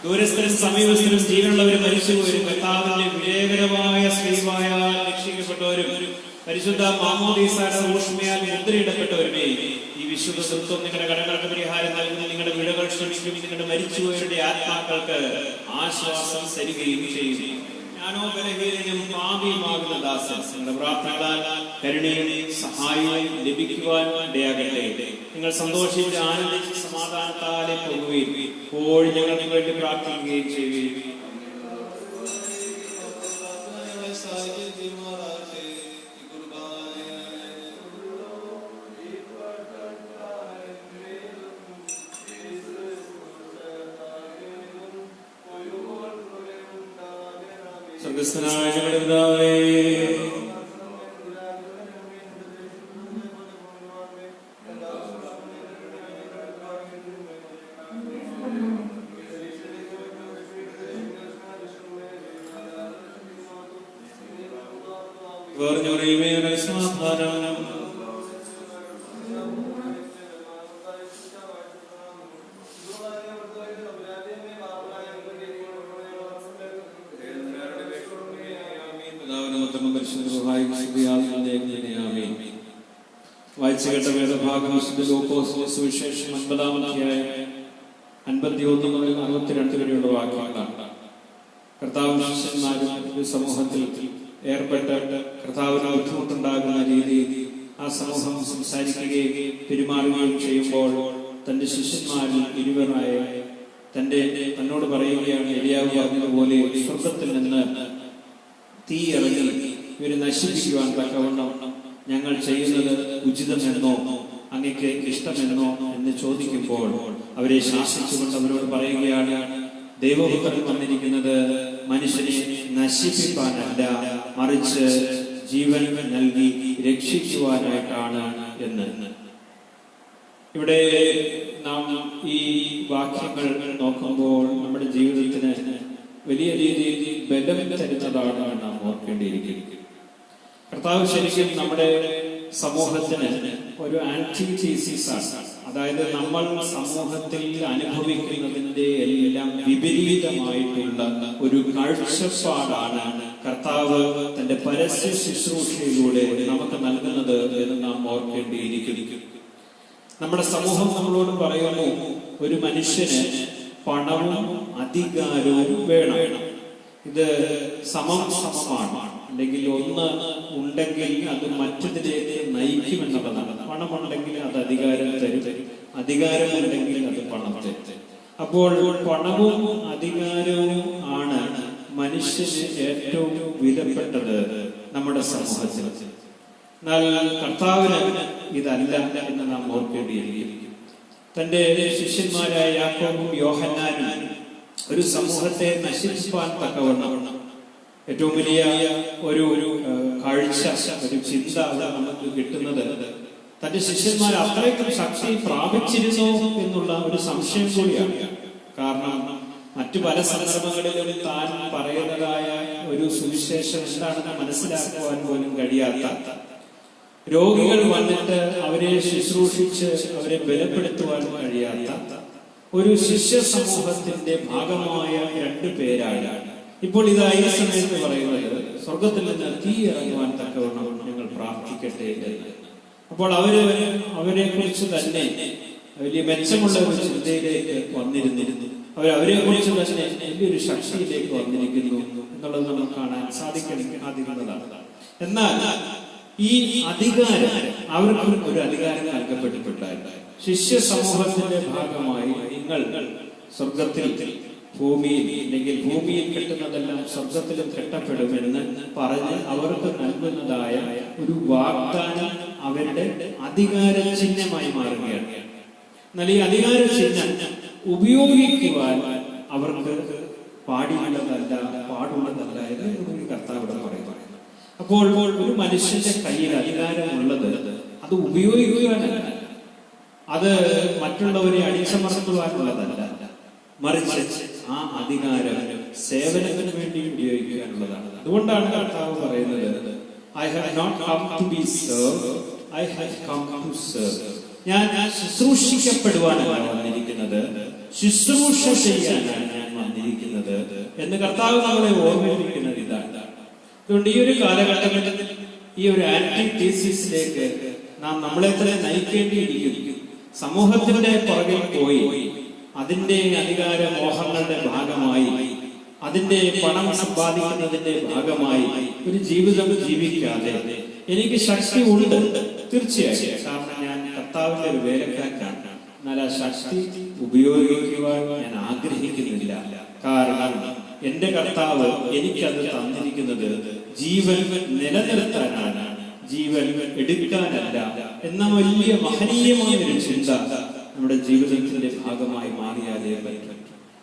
ദൂരസ്ഥരും സമീപസ്ഥരും ജീവനുള്ളവരും മരിച്ചുപോരും കർത്താവിന്റെ വിജയകരമായ സ്ത്രീവായാൽ രക്ഷിക്കപ്പെട്ടവരും പരിശുദ്ധ മാമോദീസയുടെ ഊഷ്മയാൽ മുദ്രയിടപ്പെട്ടവരുമേ. ഈ വിശുദ്ധ തത്വം നിങ്ങളുടെ കടങ്ങൾക്ക് പരിഹാരം നൽകുന്ന നിങ്ങളുടെ വിടകൾ ക്ഷമിക്കും. നിങ്ങളുടെ മരിച്ചുപോയവരുടെ ആത്മാക്കൾക്ക് ആശ്വാസം തരികയും ചെയ്യും. ഞാനോ ബലഹീനനും പാപിയുമാകുന്ന ദാസൻ നിങ്ങളുടെ പ്രാർത്ഥനകളാൽ കരുണയും സഹായവും ലഭിക്കുവാൻ ഇടയാകട്ടെ. നിങ്ങൾ സന്തോഷിച്ച് ആനന്ദിച്ച് സമാധാനത്താലെ പോകുകയും ഇപ്പോൾ ഞങ്ങൾ നിങ്ങൾക്ക് വേണ്ടി പ്രാർത്ഥിക്കുകയും ചെയ്യുകയും സ്വർഗ്ഗസ്ഥനായ ഞങ്ങളുടെ പിതാവേ, സമാധാനം വായിച്ചു കേട്ട വേദഭാഗം സുവിശേഷം 50-ാം അധ്യായം 51 മുതൽ 62 വരെയുള്ള വാക്യങ്ങളാണ്. കർത്താവും ശിഷ്യന്മാരും സമൂഹത്തിൽ ഏർപ്പെട്ട് കർത്താവിന് ബുദ്ധിമുട്ടുണ്ടാകുന്ന രീതിയിൽ ആ സമൂഹം സംസാരിക്കുകയും പെരുമാറുകയും ചെയ്യുമ്പോൾ തന്റെ ശിഷ്യന്മാരിൽ ഇരുവരായ തന്നോട് പറയുകയാണ്, എലിയാവ് പറഞ്ഞതുപോലെ സ്വർഗത്തിൽ നിന്ന് തീ ഇറങ്ങി ഇവരെ നശിപ്പിക്കുവാൻ തക്കവണ്ണം ഞങ്ങൾ ചെയ്യുന്നത് ഉചിതമെന്നോ അങ്ങക്ക് ഇഷ്ടമെന്നോ എന്ന് ചോദിക്കുമ്പോൾ അവരെ ശാസിച്ചുകൊണ്ട് അവരോട് പറയുകയാണ്, ദൈവപുത്രൻ വന്നിരിക്കുന്നത് മനുഷ്യനെ നശിപ്പിക്കാനല്ല, മറിച്ച് ജീവൻ നൽകി രക്ഷിക്കുവാനായിട്ടാണ് എന്ന്. ഇവിടെ നാം ഈ വാക്യങ്ങൾ നോക്കുമ്പോൾ നമ്മുടെ ജീവിതത്തിന് വലിയ രീതിയിൽ ബലം തരുന്നതാണ് നാം ഓർക്കേണ്ടിയിരിക്കുന്നത്. കർത്താവ് ശരിക്കും നമ്മുടെ സമൂഹത്തിന് ഒരു ആന്റിതീസിസ് ആണ്. അതായത് നമ്മൾ സമൂഹത്തിൽ അനുഭവിക്കുന്നതിന്റെ എല്ലാം വിപരീതമായിട്ടുള്ള ഒരു കാഴ്ചപ്പാടാണ് കർത്താവ് തന്റെ പരസ്യ ശുശ്രൂഷയിലൂടെ നമുക്ക് നൽകുന്നത് എന്ന് നാം ഓർക്കേണ്ടിയിരിക്കുന്നു. നമ്മുടെ സമൂഹം നമ്മളോട് പറയുന്നു, ഒരു മനുഷ്യന് പണവും അധികാരവും വേണം. ഇത് സമമാണ്. അല്ലെങ്കിൽ ഒന്ന് ഉണ്ടെങ്കിൽ അത് മറ്റതിലേക്ക് നയിക്കുമെന്നുള്ളതാണ്. പണമുണ്ടെങ്കിൽ അത് അധികാരം തരും, അധികാരമുണ്ടെങ്കിൽ അത് പണത്തെ. അപ്പോൾ പണവും അധികാരവും ആണ് മനുഷ്യന് ഏറ്റവും വിലപ്പെട്ടത് നമ്മുടെ സമൂഹത്തിൽ. എന്നാൽ കർത്താവിന് ഇതല്ല എന്ന് നാം ഓർക്കേണ്ടിയിരിക്കും. തന്റെ ശിഷ്യന്മാരായ യാക്കോബും യോഹന്നാനും ഒരു സമൂഹത്തെ നശിപ്പിക്കാൻ തക്കവണ്ണം ഏറ്റവും വലിയ ഒരു കാഴ്ച, ഒരു ചിന്ത നമുക്ക് കിട്ടുന്നത് തന്റെ ശിഷ്യന്മാർ അത്രയ്ക്കും ശക്തി പ്രാപിച്ചിരുന്നു എന്നുള്ള ഒരു സംശയം കൂടിയാണ്. കാരണം മറ്റു പല സന്ദർഭങ്ങളിലും താൻ പറയുന്നതായ ഒരു സുവിശേഷം എന്താണെന്ന് മനസ്സിലാക്കുവാൻ പോലും കഴിയാത്ത, രോഗികൾ വന്നിട്ട് അവരെ ശുശ്രൂഷിച്ച് അവരെ ബലപ്പെടുത്തുവാൻ കഴിയാത്ത ഒരു ശിഷ്യ സമൂഹത്തിന്റെ ഭാഗമായ 2 പേരാണ് ഇപ്പോൾ ഈ സമയത്ത് പറയുന്നത്, സ്വർഗത്തിൽ നിന്ന് തീ ഇറങ്ങുവാൻ തക്കവണ്ണം ഞങ്ങൾ പ്രാർത്ഥിക്കട്ടെ എന്ന്. അപ്പോൾ അവരെ കുറിച്ച് തന്നെ വലിയ മെച്ചമുള്ള ഒരു ചിന്തയിലേക്ക് വന്നിരുന്നിരുന്നു. അവരെ കുറിച്ച് തന്നെ വലിയൊരു ശക്തിയിലേക്ക് വന്നിരിക്കുന്നു എന്നുള്ളത് നമുക്ക് കാണാൻ സാധിക്കുന്നതാണ്. എന്നാൽ ഈ അധികാരം അവർക്ക് ഒരു അധികാരം നൽകപ്പെട്ടിട്ടുണ്ടായിരുന്നു. ശിഷ്യ സമൂഹത്തിന്റെ ഭാഗമായി നിങ്ങൾ സ്വർഗത്തിൽ ഭൂമിയിൽ, അല്ലെങ്കിൽ ഭൂമിയിൽ കെട്ടുന്നതെല്ലാം സ്വർഗത്തിലും കെട്ടപ്പെടുമെന്ന് പറഞ്ഞ് അവർക്ക് നൽകുന്നതായ ഒരു വാഗ്ദാനം അവരുടെ അധികാര ചിഹ്നമായി മാറുകയാണ്. എന്നാൽ ഈ അധികാര ചിഹ്നം ഉപയോഗിക്കുവാൻ അവർക്ക് പാടുള്ളതല്ല എന്ന് കർത്താവ് പറയുന്നു. അപ്പോൾ ഒരു മനുഷ്യന്റെ കയ്യിൽ അധികാരമുള്ളത് അത് ഉപയോഗിക്കുവാനല്ല, അത് മറ്റുള്ളവരെ അടിച്ചമർത്തുവാനുള്ളതല്ല, മറിച്ച് ആ അധികാരം സേവനത്തിന് വേണ്ടി ഉപയോഗിക്കാനുള്ളതാണ്. അതുകൊണ്ടാണ് കർത്താവ് പറയുന്നത്, I have not come to be served, I have come to serve. ഞാൻ ശുശ്രൂഷിക്കപ്പെടുവാനാണ് വന്നിരിക്കുന്നത്, ശുശ്രൂഷ ചെയ്യാനാണ് ഞാൻ വന്നിരിക്കുന്നത് എന്ന് കർത്താവ് നമ്മളെ ഓർമ്മിപ്പിക്കുന്നത് ഇതാണ്. അതുകൊണ്ട് ഈ ഒരു കാലഘട്ടത്തിൽ ഈ ഒരു ആന്റിതീസിസിലേക്ക് നാം നമ്മളെ തന്നെ നയിക്കേണ്ടിയിരിക്കുന്നു. സമൂഹത്തിന്റെ പുറകിൽ പോയി അതിന്റെ അധികാര മോഹങ്ങളുടെ ഭാഗമായി, അതിന്റെ പണം സമ്പാദിക്കുന്നതിന്റെ ഭാഗമായി ഒരു ജീവിതം ജീവിക്കാതെ, എനിക്ക് ശക്തി ഉണ്ട് തീർച്ചയായും, കാരണം ഞാൻ കർത്താവിന്റെ ഒരു വേലക്കാരനാണ്, എന്നാൽ ആ ശക്തി ഉപയോഗിക്കുവാൻ ഞാൻ ആഗ്രഹിക്കുന്നില്ല. കാരണം എന്റെ കർത്താവ് എനിക്കത് തന്നിരിക്കുന്നത് ജീവൻ നിലനിർത്താനാണ്, ജീവൻ എടുക്കാനല്ല എന്ന വലിയ മഹനീയമായ ഒരു ചിന്ത നമ്മുടെ ജീവിതത്തിന്റെ ഭാഗമായി മാറിയാലേ പറ്റും.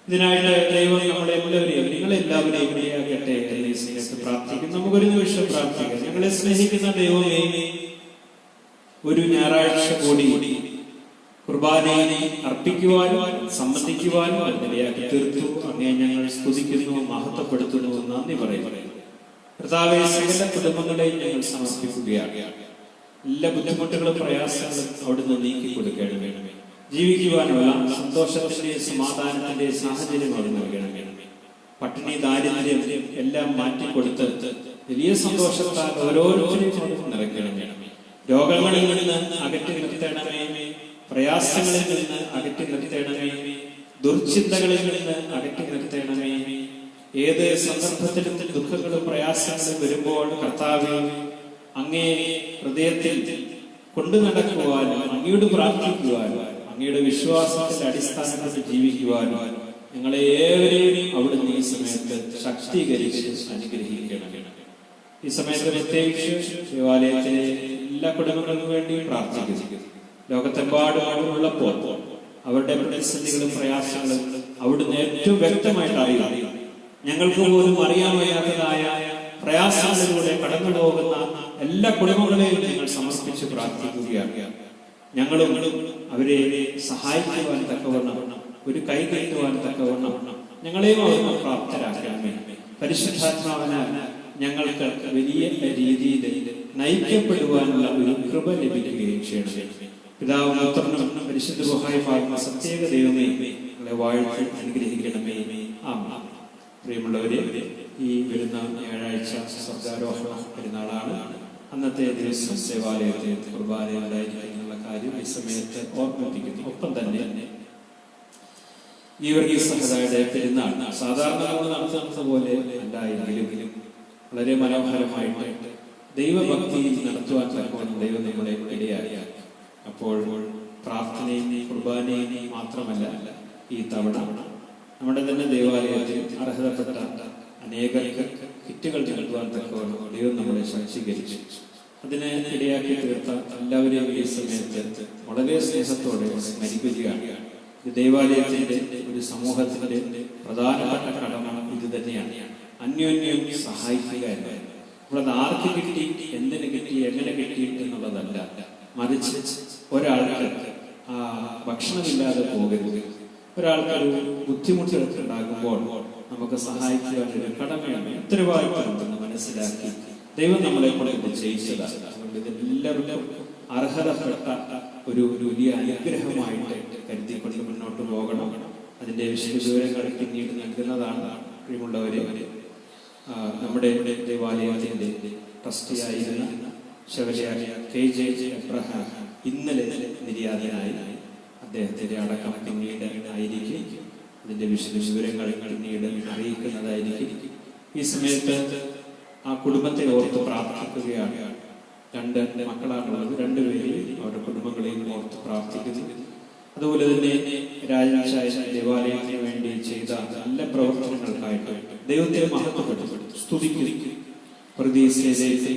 ഇതിനായിട്ട് ദൈവം നമ്മളെല്ലാവരെയും, നിങ്ങളെല്ലാവരെയും ഇടയാകട്ടെ എന്ന് ഈ സ്നേഹത്തിൽ പ്രാർത്ഥിക്കും. നമുക്കൊരു നിമിഷം പ്രാർത്ഥിക്കാം. ഞങ്ങളെ സ്നേഹിക്കുന്ന ദൈവമേ, ഒരു ഞായറാഴ്ച കൂടി കുർബാനയെ അർപ്പിക്കുവാനും സംബന്ധിക്കുവാനും ഇടയാക്കി തീർത്തു. അങ്ങേ ഞങ്ങൾ സ്തുതിക്കുന്നു, മഹത്വപ്പെടുത്തുന്നു, നന്ദി പറയുന്നു. കർത്താവേ, സകല കുടുംബങ്ങളെയും ഞങ്ങൾ സമർപ്പിക്കുകയാണ്. എല്ലാ ബുദ്ധിമുട്ടുകളും പ്രയാസങ്ങളും അവിടുന്ന് നീക്കി കൊടുക്കണമേ. ജീവിക്കുവാനുള്ള സന്തോഷത്തിന്റെ സമാധാനത്തിന്റെ സാഹചര്യം അവിടുന്ന് നൽകണമേ. പട്ടിണി, ദാരിദ്ര്യം എല്ലാം മാറ്റിക്കൊടുത്ത് വലിയ സന്തോഷത്താൽ ഓരോരുത്തരെയും അവിടുന്ന് നിറയ്ക്കണമേ. രോഗങ്ങളിൽ നിന്ന് അകറ്റി നിർത്തണമേ, പ്രയാസങ്ങളിൽ നിന്ന് അകറ്റി നിർത്തണമേ, ദുർചിന്തകളിൽ നിന്ന് അകറ്റി നിർത്തണമേ. ഏത് സന്ദർഭത്തിലും ദുഃഖങ്ങളും പ്രയാസങ്ങളും വരുമ്പോൾ കർത്താവേ, അങ്ങേ ഹൃദയത്തിൽ കൊണ്ടു നടക്കുവാനും അങ്ങയോട് പ്രാർത്ഥിക്കുവാനും അങ്ങയുടെ വിശ്വാസത്തിന്റെ അടിസ്ഥാനത്തിൽ ജീവിക്കുവാനും ഞങ്ങളെ ഏവരെയും അവിടുന്ന് ഈ സമയത്ത് ശക്തീകരിച്ച് അനുഗ്രഹിക്കണം. ഈ സമയത്ത് പ്രത്യേകിച്ച് ദേവാലയത്തിലെ എല്ലാ കുടുംബങ്ങൾക്കും വേണ്ടി പ്രാർത്ഥിക്കുന്നു. ലോകത്തെമ്പാടുള്ളപ്പോൾ അവരുടെ പ്രതിസന്ധികളും പ്രയാസങ്ങളും അവിടുന്ന് ഏറ്റവും വ്യക്തമായിട്ട് അറിയാം. ഞങ്ങൾക്ക് പോലും അറിയാൻ വയ്യാത്തതായ പ്രയാസങ്ങളിലൂടെ കടന്നു പോകുന്ന എല്ലാ കുടുംബങ്ങളെയും ഞങ്ങൾ സമർപ്പിച്ച് പ്രാർത്ഥിക്കുകയാണ്. ഞങ്ങളും അവരെ സഹായിക്കുവാൻ തക്കവണ്ണം, ഒരു കൈ കയറ്റുവാൻ തക്കവണ്ണം ഞങ്ങളെയും അവിടുന്ന് പ്രാപ്തരാക്കണമേ. പരിശുദ്ധാത്മാവിനാൽ ഞങ്ങൾക്ക് വലിയ രീതിയിൽ നയിക്കപ്പെടുവാനുള്ള ഒരു കൃപ ലഭിക്കുകയും ചെയ്യണമേ. പിതാവും പുത്രനും പരിശുദ്ധ റൂഹായുമാകുന്ന സത്യേക ദൈവമേ, ഞങ്ങളെ വാഴ്ത്തി അനുഗ്രഹിക്കണമേ. ആമേൻ. പ്രിയമുള്ളവരെ, ഈ വരുന്ന ഞായറാഴ്ച സ്വർഗ്ഗാരോഹണ പെരുന്നാളാണ്. അന്നത്തെ ദിവസം ദേവാലയത്തിൽ കുർബാന ഉണ്ടായിരിക്കുന്നുള്ള കാര്യം ഈ സമയത്ത് ഓർമ്മിപ്പിക്കുന്നു. ഒപ്പം തന്നെ ഈ വർഗീസ് സഹോദരയുടെ പെരുന്നാൾ സാധാരണ നമ്മൾ നടത്തുന്നത് പോലെ അല്ലായെങ്കിലും വളരെ മനോഹരമായിട്ട് ദൈവഭക്തിയിൽ നടത്തുവാൻ തക്കവണ്ണം ദൈവം നമ്മളെ ഇടയാക്കി. അപ്പോൾ പ്രാർത്ഥനയും കുർബാനയും മാത്രമല്ല ഈ തവണ നമ്മുടെ തന്നെ ദേവാലയത്തിൽ അർഹതപ്പെട്ട അനേകർക്ക് കിറ്റുകൾ നൽകുവാൻ തക്കവണ്ണം ദൈവം നമ്മളെ ശക്തീകരിച്ചു. അതിനെ ഇടയാക്കി തീർത്ത എല്ലാവരെയും ഈ സമയത്ത് വളരെ സ്നേഹത്തോടെ സ്മരിക്കുകയാണ്. ഇത് ദേവാലയത്തിന്റെ ഒരു സമൂഹത്തിന്റെ പ്രധാനപ്പെട്ട കടമ ഇത് തന്നെയാണ്. അന്യോന്യം സഹായിക്കുക എന്നത്. അപ്പോൾ അത് ആർക്ക് കിട്ടി, എന്തിനു കിട്ടി, എങ്ങനെ കിട്ടി എന്നുള്ളതല്ല, മറിച്ച് ഒരാൾക്ക് ഭക്ഷണമില്ലാതെ പോകരുത്, ഒരാൾക്കൊരു ബുദ്ധിമുട്ടുകളൊക്കെ ഉണ്ടാകുമ്പോൾ നമുക്ക് സഹായിക്കുവാനൊരു കടമയാണ്, ഉത്തരവാദിത്തമുണ്ടെന്ന് മനസ്സിലാക്കി ദൈവം നമ്മളെ കൊണ്ട് ചെയ്യിച്ചതാണ്. അതുകൊണ്ട് ഇതെല്ലാവരും അർഹതപ്പെട്ട ഒരു വലിയ അനുഗ്രഹമായിട്ട് കരുതിക്കൊണ്ട് മുന്നോട്ട് പോകണം. അതിന്റെ വിവരങ്ങൾ പിന്നീട് നൽകുന്നതാണ്. പ്രിയമുള്ളവരെ, നമ്മുടെ ദേവാലയത്തിന്റെ ട്രസ്റ്റിയായിരുന്ന ശബരിയായ KJ എബ്രഹാം ഇന്നലെ നിര്യാതനായി. അദ്ദേഹത്തിന്റെ അടക്കം പിന്നീട് ആയിരിക്കും. അതിന്റെ വിവരങ്ങൾ പിന്നീട് അറിയിക്കുന്നതായിരിക്കും. ഈ സമയത്ത് ആ കുടുംബത്തെ ഓർത്ത് പ്രാർത്ഥിക്കുകയാണ്. 2 മക്കളാണുള്ളത്. 2 പേരെയും അവരുടെ കുടുംബങ്ങളെയും ഓർത്ത് പ്രാർത്ഥിക്കുന്നു. അതുപോലെ തന്നെ രാജായ ദേവാലയത്തിന് വേണ്ടി ചെയ്ത നല്ല പ്രവർത്തനങ്ങൾക്കായിട്ട് ദൈവത്തെ മഹത്വപ്പെടുത്തി സ്തുതിക്കുന്നു. പ്രതീക്ഷയിലേക്ക്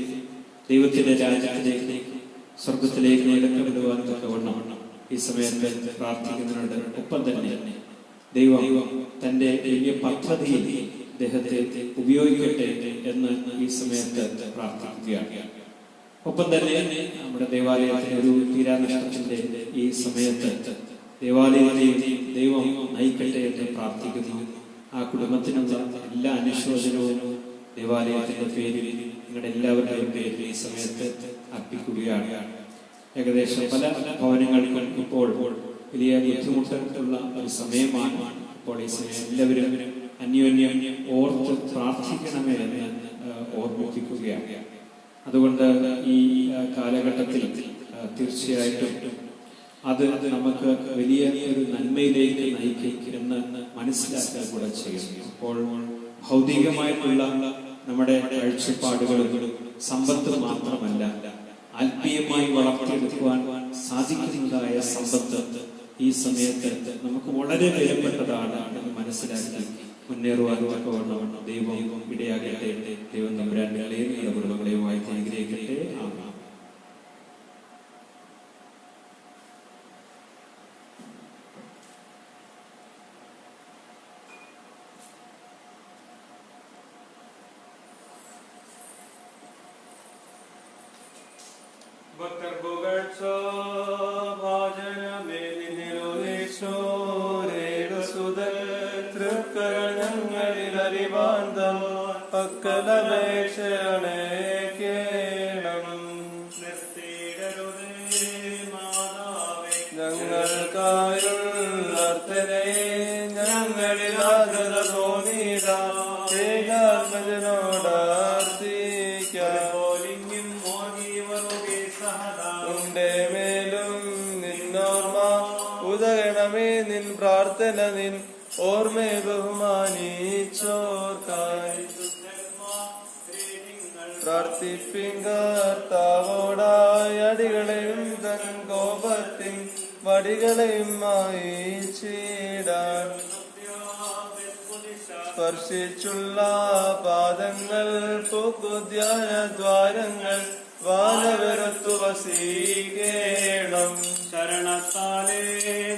ദൈവത്തിന്റെ രാജ്യത്തിലേക്ക് സ്വർഗത്തിലേക്ക് ഇടപെടുവാൻ തക്കവണ്ണം ഈ സമയത്ത് പ്രാർത്ഥിക്കുന്നതിനോട് ഒപ്പം തന്നെ ദൈവം തന്റെ വലിയ പദ്ധതിയിൽ അദ്ദേഹത്തെ ഉപയോഗിക്കട്ടെ എന്ന് ഈ സമയത്ത് പ്രാർത്ഥിക്കുകയാണ്. ഒപ്പം തന്നെ നമ്മുടെ ദേവാലയത്തിന് ഒരു തീരാനഷ്ടത്തിന്റെ ഈ സമയത്ത് ദേവാലയത്തെയും ദൈവം നയിക്കട്ടെ എന്ന് പ്രാർത്ഥിക്കുന്നു. ആ കുടുംബത്തിനുള്ള എല്ലാ അനുശോചനവും ദേവാലയത്തിന്റെ പേരിൽ നിങ്ങളുടെ എല്ലാവരുടെയും പേരിൽ ഈ സമയത്ത് അർപ്പിക്കുകയാണ്. ഏകദേശം പല ഭവനങ്ങൾക്കും ഇപ്പോൾ വലിയ ബുദ്ധിമുട്ടുള്ള ഒരു സമയമാണ്. ഇപ്പോൾ ഈ സമയം എല്ലാവരും അന്യോന്യം ഓർത്ത് പ്രാർത്ഥിക്കണമേ എന്ന് ഓർമ്മിപ്പിക്കുകയാണ്. അതുകൊണ്ട് ഈ കാലഘട്ടത്തിൽ തീർച്ചയായിട്ടും അത് നമുക്ക് വലിയ ഒരു നന്മയിലേക്ക് നയിക്കും എന്ന് മനസ്സിലാക്കുക കൂടെ ചെയ്യുന്നു. അപ്പോൾ ഭൗതികമായിട്ടുള്ള നമ്മുടെ കാഴ്ചപ്പാടുകളും സമ്പത്ത് മാത്രമല്ല, ആത്മീയമായി വളർത്തിയെടുക്കുവാൻ സാധിക്കുന്നതായ സമ്പത്ത് ഈ സമയത്ത് നമുക്ക് വളരെ വിലപ്പെട്ടതാണ് എന്ന് മനസ്സിലാക്കി മുന്നേറുവാൻ തക്കവണ്ണം ദൈവം ഇടയാകട്ടെ. ദൈവം തമ്പുരാന്റെയും കുടുംബങ്ങളെയുമായി അനുഗ്രഹിക്കട്ടെ. ആമേൻ. ഭക്തർ പുകഴ്ച ഭാജനമേ നിന്നിലുദീശോരേകസുതൻ തൃക്കകൾ ഞങ്ങളിൽ അറിവാന്തം പക്കലപേക്ഷണേക്കേണം. നിർത്തിയിടരുതേ മാതാവേ ഞങ്ങൾക്കായുള്ളർത്തനെ ഞങ്ങളിൽ ആദര തോന്നിയിടാ മേലും നിന്നോർമ്മ ഉദകണമേ. നിൻ പ്രാർത്ഥന നിൻ ഓർമ്മയെ ബഹുമാനിച്ചോർക്കായി പ്രാർത്ഥിപ്പിങ്കർത്താവോടായി അടികളെയും തൻ കോപത്തിൻ വടികളെയും മായിച്ചിടാൻ സ്പർശിച്ചുള്ള പാദങ്ങൾ പൂക്കുദ്യാന ദ്വാരങ്ങൾ വാനവരത്തു വസീകേണം. ശരണത്താലേ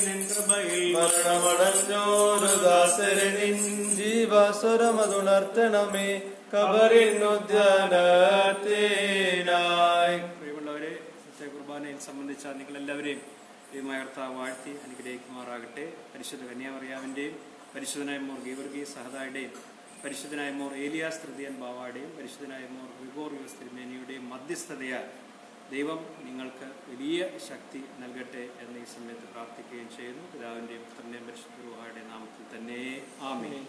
നിൻ കൃപയിൽ മരണമടഞ്ഞോരു ദാസരനിൻ ജീവാസ്വരമതുണർത്തണമേ കബറിനുദ്യാനത്തിനായി. പ്രിയമുള്ളവരെ, കുർബാനയിൽ സംബന്ധിച്ച നിങ്ങളെല്ലാവരെയും ദൈവമായ കർത്താവ് വാഴ്ത്തി അനുഗ്രഹിക്കുമാറാകട്ടെ. പരിശുദ്ധ കന്യാമറിയാമിൻ്റെയും പരിശുദ്ധനായ മോർ ഗീവർഗീസ് സഹദായുടെയും പരിശുദ്ധനായ മോർ ഏലിയാസ് തൃതീയൻ ബാവായുടെയും പരിശുദ്ധനായ മോർ ഗ്രിഗോറിയോസ് തിരുമേനിയുടെയും മധ്യസ്ഥതയാൽ ദൈവം നിങ്ങൾക്ക് വലിയ ശക്തി നൽകട്ടെ എന്ന് ഈ സമയത്ത് പ്രാർത്ഥിക്കുകയും ചെയ്യുന്നു. പിതാവിൻ്റെയും പുത്രൻ്റെയും പരിശുദ്ധ റൂഹായുടെയും നാമത്തിൽ തന്നെ ആമേൻ.